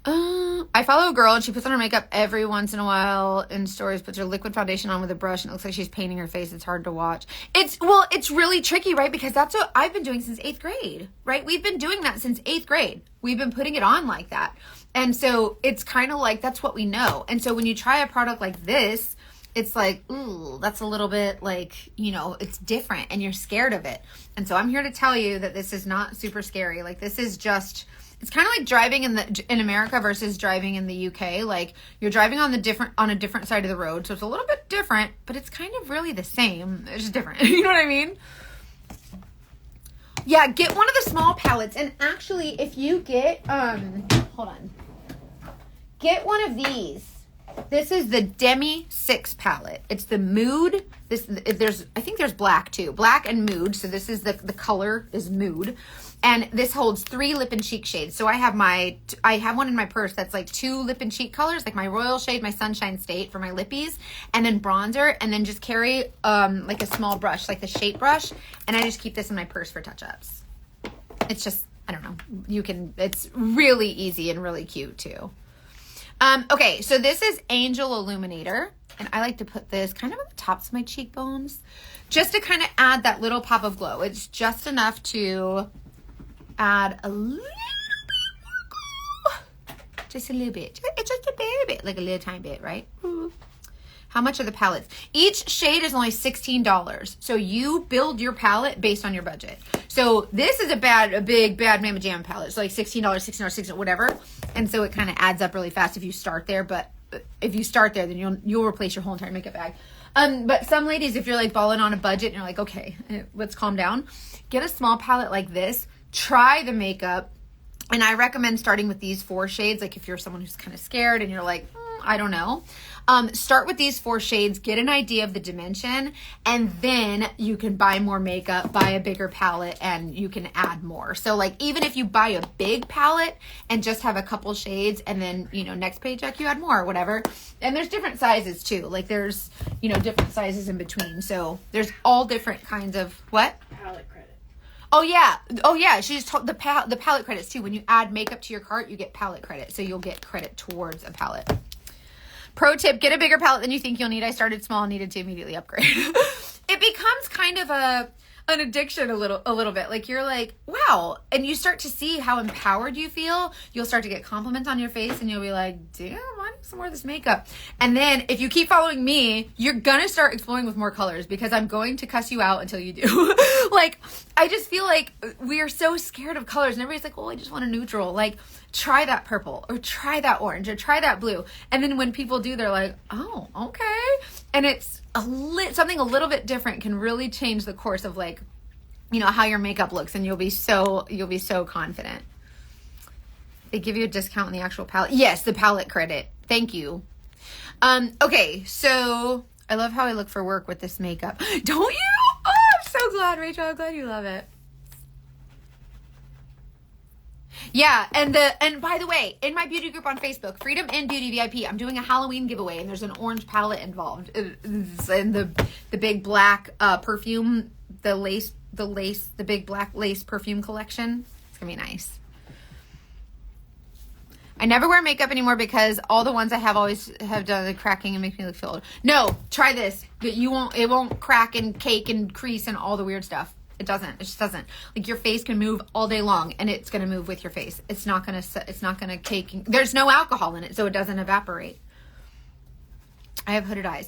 I follow a girl and she puts on her makeup every once in a while in stories, puts her liquid foundation on with a brush and it looks like she's painting her face. It's hard to watch. It's really tricky, right? Because that's what I've been doing since 8th grade, right? We've been doing that since 8th grade. We've been putting it on like that. And so it's kind of like, that's what we know. And so when you try a product like this, it's like, ooh, that's a little bit like, it's different and you're scared of it. And so I'm here to tell you that this is not super scary. Like this is just, it's kind of like driving in America versus driving in the UK. Like you're driving on a different side of the road. So it's a little bit different, but it's kind of really the same. It's just different. You know what I mean? Yeah, get one of the small palettes. And actually, if you get, hold on. Get one of these. This is the Demi 6 palette. It's the Mood. I think there's black too. Black and Mood. So this is the color is Mood. And this holds 3 lip and cheek shades. So I have one in my purse that's like 2 lip and cheek colors, like my Royal shade, my Sunshine State for my lippies, and then bronzer, and then just carry like a small brush, like the shape brush, and I just keep this in my purse for touch-ups. It's just, I don't know. It's really easy and really cute too. Okay, so this is Angel Illuminator. And I like to put this kind of on the tops of my cheekbones just to kind of add that little pop of glow. It's just enough to add a little bit more glow. Just a little bit. It's just a little bit, like a little tiny bit, right? Ooh. How much are the palettes? Each shade is only $16. So you build your palette based on your budget. So this is a big bad Mama Jam palette. It's like $16, $16, whatever. And so it kind of adds up really fast if you start there. But if you start there, then you'll replace your whole entire makeup bag. But some ladies, if you're like balling on a budget and you're like, okay, let's calm down. Get a small palette like this. Try the makeup. And I recommend starting with these 4 shades. Like if you're someone who's kind of scared and you're like, I don't know. Start with these 4 shades, get an idea of the dimension, and then you can buy more makeup, buy a bigger palette, and you can add more. So like even if you buy a big palette and just have a couple shades, and then, you know, next paycheck you add more or whatever. And there's different sizes too. Like there's, you know, different sizes in between. So there's all different kinds of what? Palette credit. Oh yeah. She just told the palette credits too. When you add makeup to your cart, you get palette credit. So you'll get credit towards a palette. Pro tip, get a bigger palette than you think you'll need. I started small and needed to immediately upgrade. It becomes kind of an addiction a little bit. Like you're like, wow. And you start to see how empowered you feel. You'll start to get compliments on your face and you'll be like, damn, I need some more of this makeup. And then if you keep following me, you're going to start exploring with more colors because I'm going to cuss you out until you do. Like, I just feel like we are so scared of colors and everybody's like, oh, I just want a neutral. Like, try that purple or try that orange or try that blue. And then when people do, they're like, oh, okay. And it's something a little bit different can really change the course of like, you know, how your makeup looks, and you'll be so confident. They give you a discount on the actual palette. Yes, the palette credit. Thank you. Okay, so I love how I look for work with this makeup. Don't you? Oh, I'm so glad, Rachel. I'm glad you love it. Yeah, and by the way, in my beauty group on Facebook, Freedom and Beauty VIP, I'm doing a Halloween giveaway, and there's an orange palette involved. It's in the big black perfume, the big black lace perfume collection. It's gonna be nice. I never wear makeup anymore because all the ones I have always have done the cracking and make me look feel old. No, try this. It won't crack and cake and crease and all the weird stuff. It doesn't. It just doesn't. Like your face can move all day long and it's going to move with your face. It's not going to cake. There's no alcohol in it, so it doesn't evaporate. I have hooded eyes.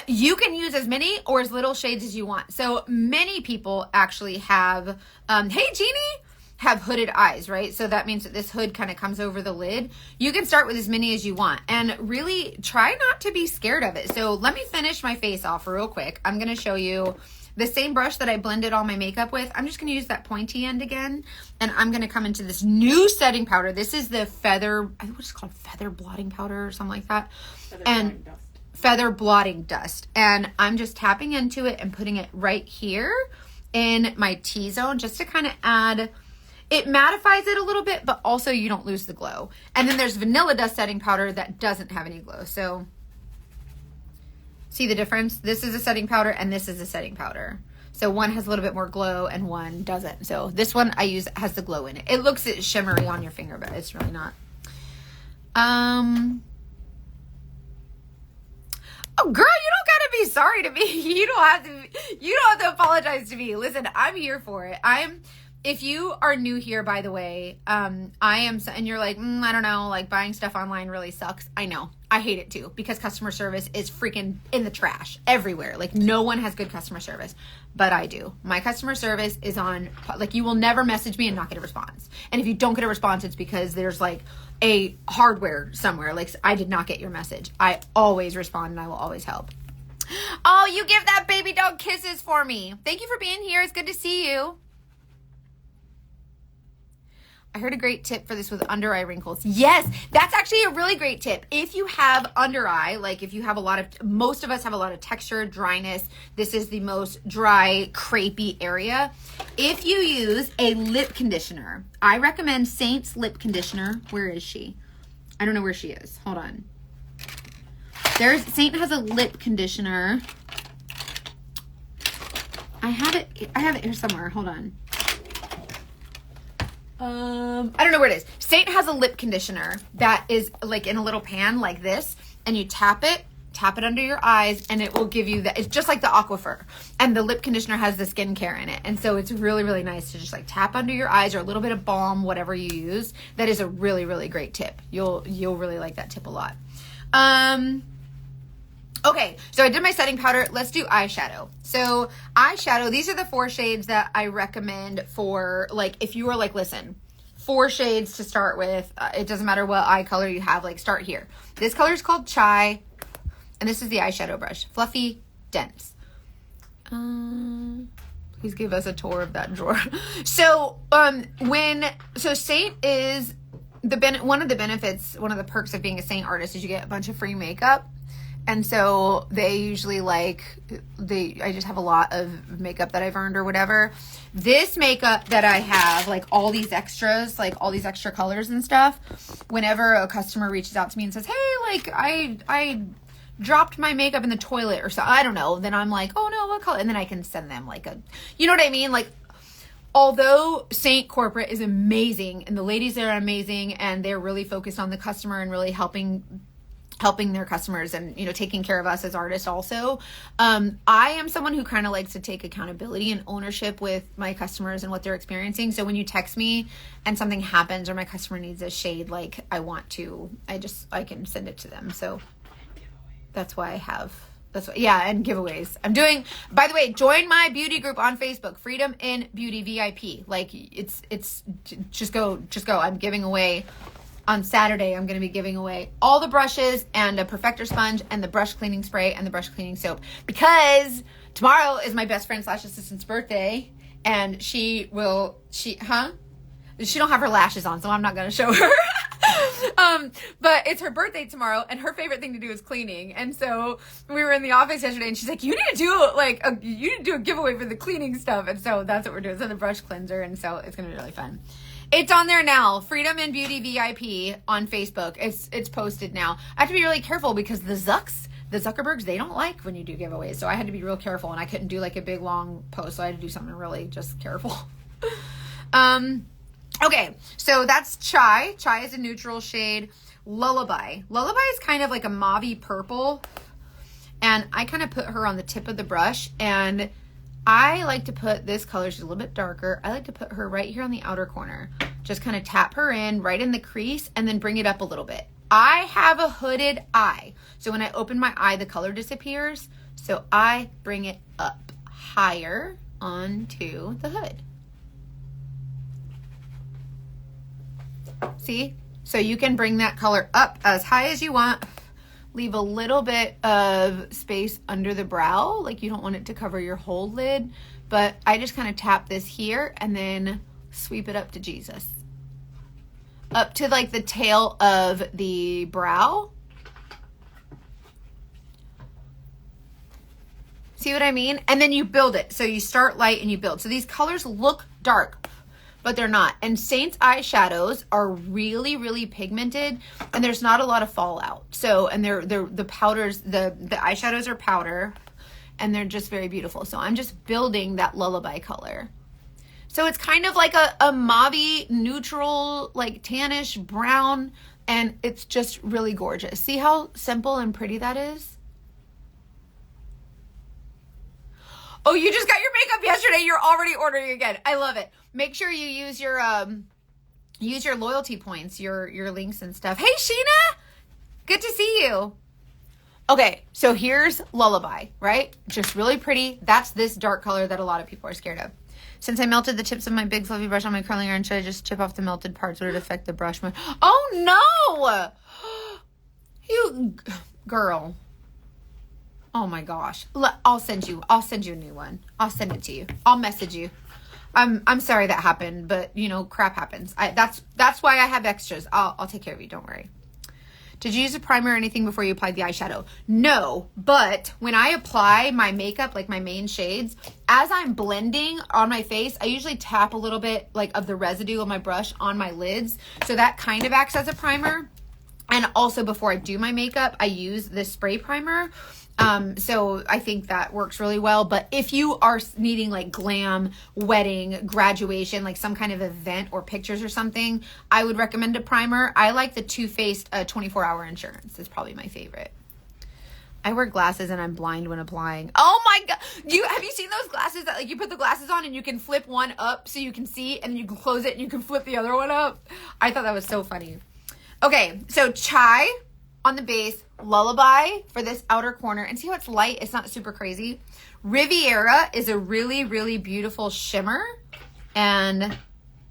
You can use as many or as little shades as you want. So many people actually have, hey Jeannie, have hooded eyes, right? So that means that this hood kind of comes over the lid. You can start with as many as you want and really try not to be scared of it. So let me finish my face off real quick. I'm going to show you the same brush that I blended all my makeup with. I'm just going to use that pointy end again. And I'm going to come into this new setting powder. This is the feather, I think it's called feather blotting powder or something like that. Feather blotting dust. And I'm just tapping into it and putting it right here in my T-zone just to kind of add, it mattifies it a little bit, but also you don't lose the glow. And then there's vanilla dust setting powder that doesn't have any glow. So see the difference? This is a setting powder and this is a setting powder. So one has a little bit more glow and one doesn't. So this one I use has the glow in it. It looks shimmery on your finger, but it's really not. Oh, girl, you don't gotta be sorry to me. You don't have to apologize to me. Listen, I'm here for it. If you are new here, by the way, and you're like, I don't know, like buying stuff online really sucks. I know. I hate it too because customer service is freaking in the trash everywhere. Like no one has good customer service, but I do. My customer service is on, like you will never message me and not get a response. And if you don't get a response, it's because there's like a hardware somewhere. Like I did not get your message. I always respond and I will always help. Oh, you give that baby dog kisses for me. Thank you for being here. It's good to see you. I heard a great tip for this with under eye wrinkles. Yes, that's actually a really great tip. If you have under eye, like if you have most of us have a lot of texture, dryness. This is the most dry, crepey area. If you use a lip conditioner, I recommend Saint's lip conditioner. Where is she? I don't know where she is. Hold on. Saint has a lip conditioner. I have it here somewhere. Hold on. I don't know where it is. Saint has a lip conditioner that is like in a little pan like this, and you tap it tap it under your eyes, and it will give you it's just like the Aquifer, and the lip conditioner has the skincare in it. And so it's really, really nice to just like tap under your eyes, or a little bit of balm, whatever you use. That is a really, really great tip. You'll really like that tip a lot. Okay, so I did my setting powder. Let's do eyeshadow. So eyeshadow, these are the 4 shades that I recommend for, like, if you are like, listen, 4 shades to start with. It doesn't matter what eye color you have, like, start here. This color is called Chai, and this is the eyeshadow brush. Fluffy, dense. Please give us a tour of that drawer. So, Saint is one of the benefits, one of the perks of being a Saint artist is you get a bunch of free makeup. And so they usually I just have a lot of makeup that I've earned or whatever. This makeup that I have, like all these extras, like all these extra colors and stuff, whenever a customer reaches out to me and says, hey, like I dropped my makeup in the toilet or so, I don't know. Then I'm like, oh no, what color? And then I can send them like you know what I mean? Like, although Saint Corporate is amazing and the ladies there are amazing and they're really focused on the customer and really helping their customers and, you know, taking care of us as artists also. I am someone who kind of likes to take accountability and ownership with my customers and what they're experiencing. So when you text me and something happens or my customer needs a shade, like I can send it to them. So that's why and giveaways. By the way, join my beauty group on Facebook, Freedom in Beauty VIP. Like it's just go. I'm giving away. On Saturday, I'm going to be giving away all the brushes and a perfector sponge and the brush cleaning spray and the brush cleaning soap, because tomorrow is my best friend / assistant's birthday, and she don't have her lashes on, so I'm not going to show her. But it's her birthday tomorrow, and her favorite thing to do is cleaning. And so we were in the office yesterday, and she's like, you need to do a giveaway for the cleaning stuff. And so that's what we're doing. So the brush cleanser, and so it's going to be really fun. It's on there now. Freedom in Beauty VIP on Facebook. It's posted now. I have to be really careful because the Zuckerbergs, they don't like when you do giveaways. So I had to be real careful, and I couldn't do like a big long post. So I had to do something really just careful. Okay, so that's Chai. Chai is a neutral shade. Lullaby. Lullaby is kind of like a mauvey purple. And I kind of put her on the tip of the brush, and I like to put this color, she's a little bit darker. I like to put her right here on the outer corner. Just kind of tap her in right in the crease and then bring it up a little bit. I have a hooded eye. So when I open my eye, the color disappears. So I bring it up higher onto the hood. See? So you can bring that color up as high as you want. Leave a little bit of space under the brow, like you don't want it to cover your whole lid, but I just kind of tap this here and then sweep it up to Jesus. Up to like the tail of the brow. See what I mean? And then you build it. So you start light and you build. So these colors look dark, but they're not. And Saint's eyeshadows are really, really pigmented, and there's not a lot of fallout. So, and they're the powders, the eyeshadows are powder, and they're just very beautiful. So I'm just building that lullaby color. So it's kind of like a mauvey, neutral, like tannish brown, and it's just really gorgeous. See how simple and pretty that is? Oh, you just got your makeup yesterday. You're already ordering again. I love it. Make sure you use your loyalty points, your links and stuff. Hey, Sheena, good to see you. Okay, so here's Lullaby, right? Just really pretty. That's this dark color that a lot of people are scared of. Since I melted the tips of my big fluffy brush on my curling iron, should I just chip off the melted parts? Would it affect the brush? Oh no! You girl. Oh my gosh. I'll send you a new one. I'll send it to you. I'll message you. I'm sorry that happened, but you know, crap happens. That's why I have extras. I'll take care of you. Don't worry. Did you use a primer or anything before you applied the eyeshadow? No, but when I apply my makeup, like my main shades, as I'm blending on my face, I usually tap a little bit like of the residue of my brush on my lids. So that kind of acts as a primer. And also before I do my makeup, I use this spray primer. So I think that works really well. But if you are needing like glam, wedding, graduation, like some kind of event or pictures or something, I would recommend a primer. I like the Too Faced 24-Hour Insurance. It's probably my favorite. I wear glasses and I'm blind when applying. Oh my God. Have you seen those glasses that like you put the glasses on and you can flip one up so you can see, and then you can close it and you can flip the other one up? I thought that was so funny. Okay, so Chai on the base, Lullaby for this outer corner. And see how it's light? It's not super crazy. Riviera is a really, really beautiful shimmer. And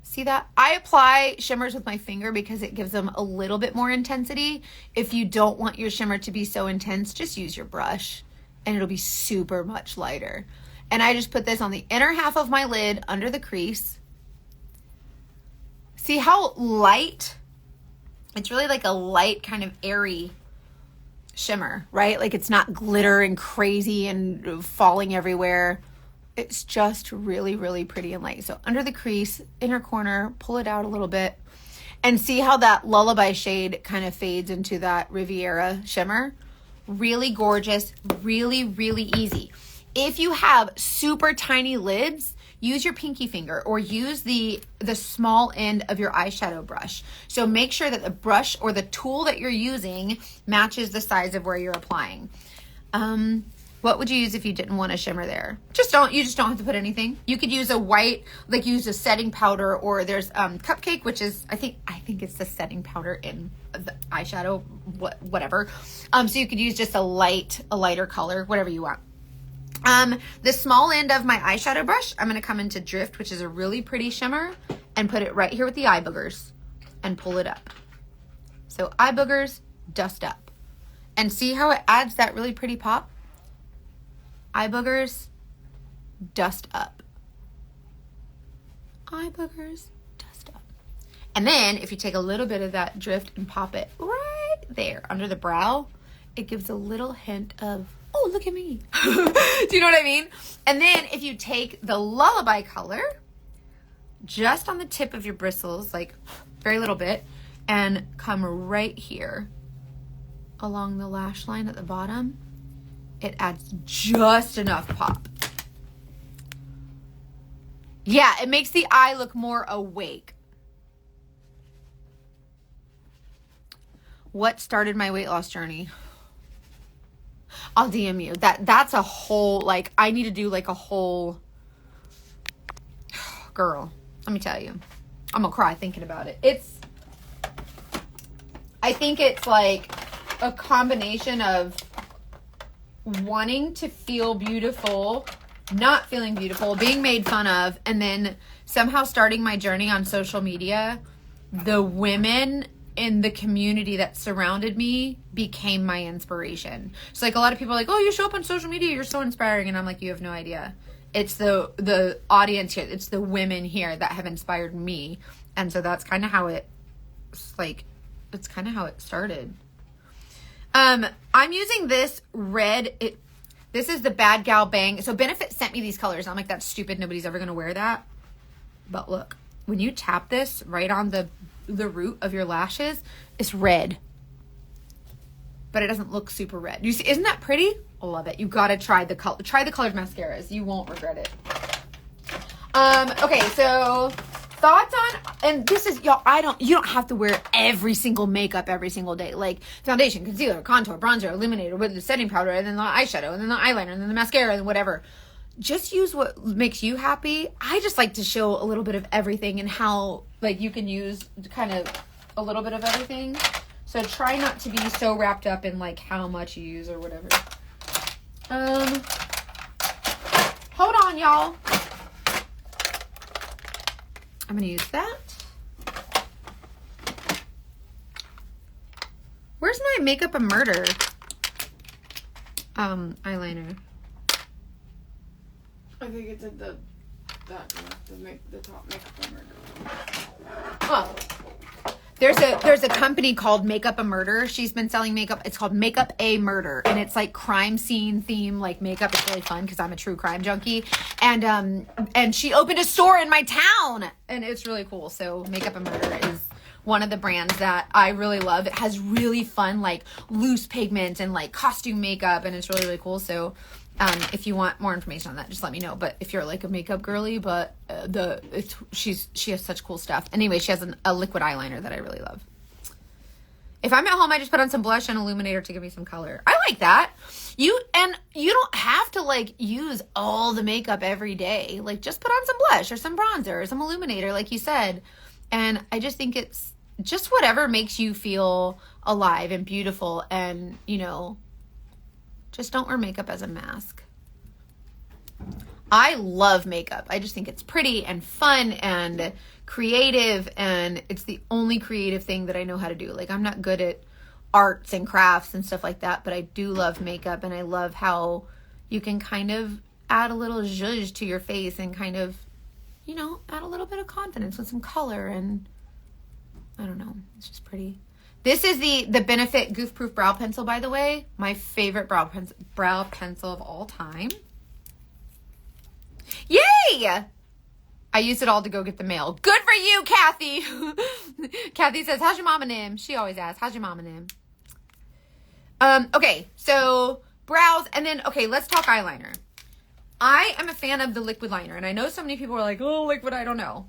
see that? I apply shimmers with my finger because it gives them a little bit more intensity. If you don't want your shimmer to be so intense, just use your brush and it'll be super much lighter. And I just put this on the inner half of my lid under the crease. See how light? It's really like a light kind of airy shimmer, right? Like it's not glitter and crazy and falling everywhere. It's just really, really pretty and light. So under the crease, inner corner, pull it out a little bit and see how that Lullaby shade kind of fades into that Riviera shimmer. Really gorgeous, really, really easy. If you have super tiny lids, use your pinky finger or use the small end of your eyeshadow brush. So make sure that the brush or the tool that you're using matches the size of where you're applying. What would you use if you didn't want a shimmer there? You just don't have to put anything. You could use a white, like use a setting powder, or there's Cupcake, which is, I think it's the setting powder in the eyeshadow, whatever. So you could use just a lighter color, whatever you want. The small end of my eyeshadow brush, I'm going to come into Drift, which is a really pretty shimmer, and put it right here with the eye boogers and pull it up. So eye boogers, dust up. And see how it adds that really pretty pop? Eye boogers, dust up. Eye boogers, dust up. And then if you take a little bit of that Drift and pop it right there under the brow, it gives a little hint of, oh, look at me. Do you know what I mean? And then if you take the Lullaby color just on the tip of your bristles, like very little bit, and come right here along the lash line at the bottom, it adds just enough pop. Yeah, it makes the eye look more awake. What started my weight loss journey? I'll DM you. That's a whole, like, I need to do like a whole, girl, let me tell you. I'm gonna cry thinking about it. I think it's like a combination of wanting to feel beautiful, not feeling beautiful, being made fun of, and then somehow starting my journey on social media. The women in the community that surrounded me became my inspiration. So like a lot of people are like, oh, you show up on social media, you're so inspiring. And I'm like, you have no idea. It's the audience here. It's the women here that have inspired me. And so that's kind of how it's kind of how it started. I'm using this red. This is the Bad Gal Bang. So Benefit sent me these colors. I'm like, that's stupid. Nobody's ever going to wear that. But look, when you tap this right on the root of your lashes, it's red. But it doesn't look super red. You see, isn't that pretty? I love it. You got to try the color. Try the colored mascaras. You won't regret it. Okay, so thoughts on, and this is, y'all, you don't have to wear every single makeup every single day. Like foundation, concealer, contour, bronzer, illuminator with the setting powder, and then the eyeshadow, and then the eyeliner, and then the mascara, and whatever. Just use what makes you happy. I just like to show a little bit of everything and how, like, you can use kind of a little bit of everything. So try not to be so wrapped up in, like, how much you use or whatever. Hold on, y'all. I'm going to use that. Where's my Makeup a Murder eyeliner? I think it's at the top Makeup a Murder. Oh. There's a company called Makeup a Murder. She's been selling makeup. It's called Makeup a Murder, and it's like crime scene theme, like makeup. It's really fun because I'm a true crime junkie. And she opened a store in my town, and it's really cool. So Makeup a Murder is one of the brands that I really love. It has really fun, like loose pigment and like costume makeup, and it's really, really cool. So if you want more information on that, just let me know. But if you're like a makeup girly, but she has such cool stuff. Anyway, she has a liquid eyeliner that I really love. If I'm at home, I just put on some blush and illuminator to give me some color. I like that. You don't have to like use all the makeup every day. Like just put on some blush or some bronzer or some illuminator, like you said. And I just think it's just whatever makes you feel alive and beautiful, and, you know, just don't wear makeup as a mask. I love makeup. I just think it's pretty and fun and creative, and it's the only creative thing that I know how to do. Like, I'm not good at arts and crafts and stuff like that, but I do love makeup, and I love how you can kind of add a little zhuzh to your face and kind of, you know, add a little bit of confidence with some color, and I don't know, it's just pretty. This is the Benefit Goof Proof Brow Pencil, by the way. My favorite brow pencil of all time. Yay! I used it all to go get the mail. Good for you, Kathy. Kathy says, how's your mama name? She always asks, how's your mama name? Okay, so brows, and then, okay, let's talk eyeliner. I am a fan of the liquid liner, and I know so many people are like, oh, liquid, I don't know.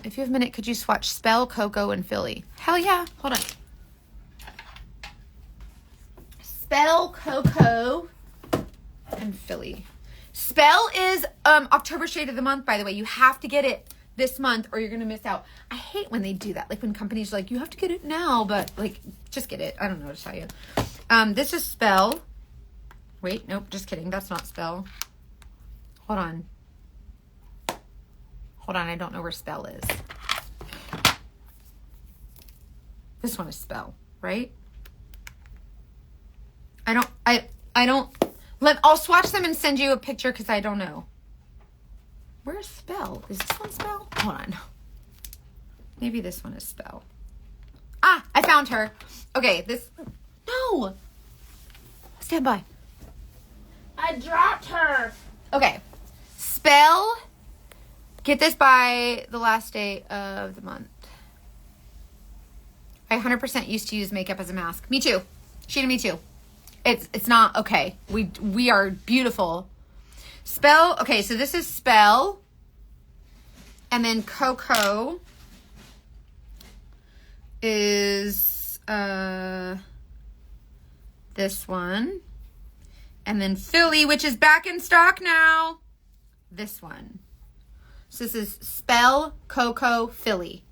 If you have a minute, could you swatch Spell, Cocoa, and Philly? Hell yeah. Hold on. Spell, Cocoa, and Philly. Spell is October shade of the month, by the way. You have to get it this month or you're going to miss out. I hate when they do that. Like when companies are like, you have to get it now, but like, just get it. I don't know what to tell you. This is Spell. Wait, nope, just kidding. That's not Spell. Hold on. Hold on, I don't know where Spell is. This one is Spell, right? I'll swatch them and send you a picture because I don't know. Where's Spell? Is this one Spell? Hold on. Maybe this one is Spell. Ah, I found her. Okay, this. No. Stand by. I dropped her. Okay. Spell. Get this by the last day of the month. I 100% used to use makeup as a mask. Me too. Sheena, me too. It's not okay. We are beautiful. Spell. Okay, so this is Spell. And then Cocoa is this one. And then Philly, which is back in stock now. This one. So this is Spell, Cocoa, Philly.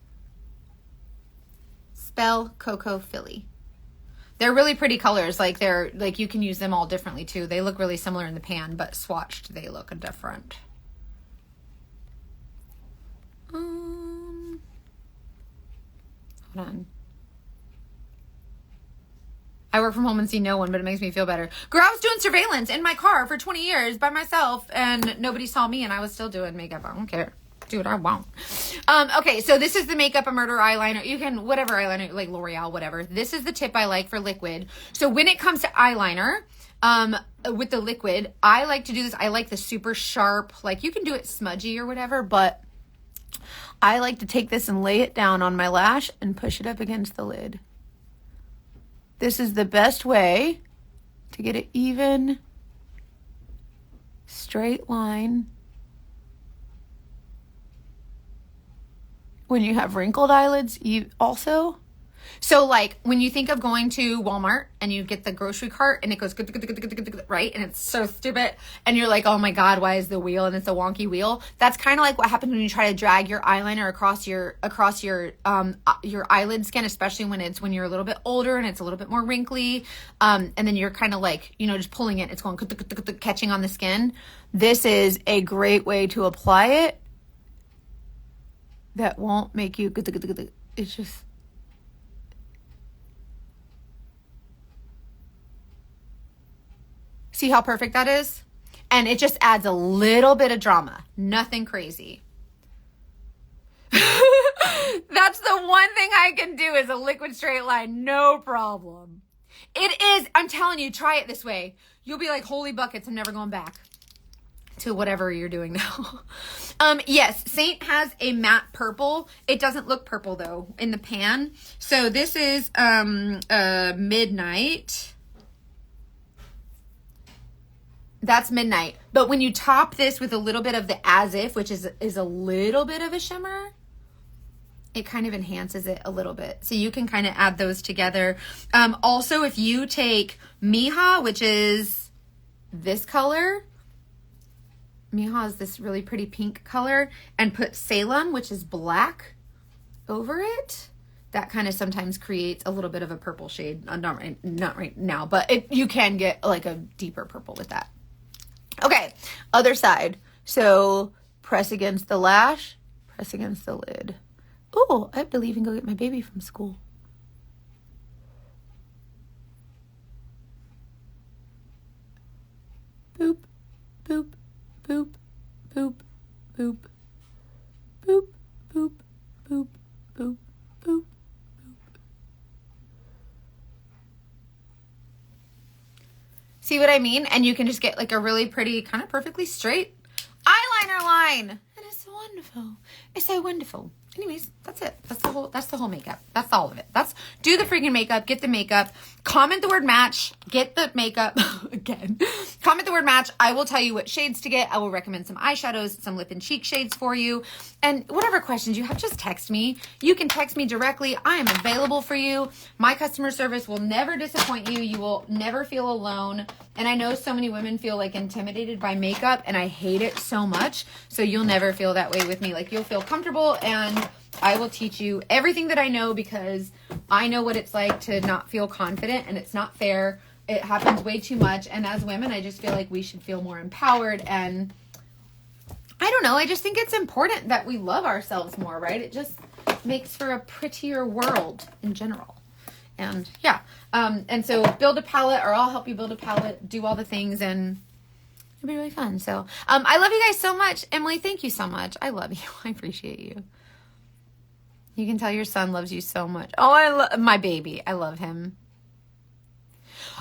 Spell, Cocoa, Philly. They're really pretty colors. Like you can use them all differently too. They look really similar in the pan, but swatched they look different. Hold on. I work from home and see no one, but it makes me feel better. Girl, I was doing surveillance in my car for 20 years by myself, and nobody saw me, and I was still doing makeup. I don't care. Dude, I won't. Okay, so this is the Makeup a Murder eyeliner. You can, whatever eyeliner, like L'Oreal, whatever. This is the tip I like for liquid. So when it comes to eyeliner, with the liquid, I like to do this. I like the super sharp, like you can do it smudgy or whatever, but I like to take this and lay it down on my lash and push it up against the lid. This is the best way to get an even, straight line when you have wrinkled eyelids also. So like when you think of going to Walmart and you get the grocery cart and it goes right, and it's so stupid and you're like, oh my god, why is the wheel and it's a wonky wheel? That's kind of like what happens when you try to drag your eyeliner across your eyelid skin, especially when you're a little bit older and it's a little bit more wrinkly, and then you're kind of like, you know, just pulling it, it's going catching on the skin. This is a great way to apply it that won't make you, it's just, see how perfect that is? And it just adds a little bit of drama. Nothing crazy. That's the one thing I can do is a liquid straight line. No problem. It is, I'm telling you, try it this way. You'll be like, holy buckets, I'm never going back to whatever you're doing now. Yes, Saint has a matte purple. It doesn't look purple though in the pan. So this is Midnight. That's Midnight. But when you top this with a little bit of the As If, which is a little bit of a shimmer, it kind of enhances it a little bit. So you can kind of add those together. Also, if you take Miha, which is this color, Miha is this really pretty pink color, and put Salem, which is black, over it, that kind of sometimes creates a little bit of a purple shade. Not right now, but you can get like a deeper purple with that. Okay, other side. So press against the lash, press against the lid. Oh, I have to leave and go get my baby from school. Boop, boop, boop, boop, boop, boop, boop, boop, boop, boop. See what I mean? And you can just get like a really pretty, kind of perfectly straight eyeliner line. And it's wonderful. It's so wonderful. Anyways, that's it. That's the whole makeup. That's all of it. Do the freaking makeup, get the makeup, comment the word match, get the makeup again. Comment the word match. I will tell you what shades to get. I will recommend some eyeshadows, some lip and cheek shades for you. And whatever questions you have, just text me. You can text me directly. I am available for you. My customer service will never disappoint you. You will never feel alone. And I know so many women feel like intimidated by makeup, and I hate it so much. So you'll never feel that way with me. Like, you'll feel comfortable, and I will teach you everything that I know, because I know what it's like to not feel confident, and it's not fair. It happens way too much. And as women, I just feel like we should feel more empowered. And I don't know, I just think it's important that we love ourselves more, right? It just makes for a prettier world in general. And yeah, and so build a palette, or I'll help you build a palette, do all the things, and it'll be really fun. So I love you guys so much. Emily, thank you so much. I love you. I appreciate you. You can tell your son loves you so much. Oh, I love my baby. I love him.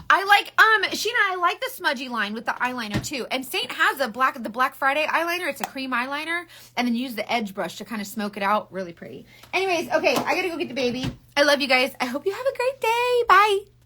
I like, Sheena, I like the smudgy line with the eyeliner too. And Saint has the Black Friday eyeliner. It's a cream eyeliner. And then use the edge brush to kind of smoke it out. Really pretty. Anyways, okay, I gotta go get the baby. I love you guys. I hope you have a great day. Bye.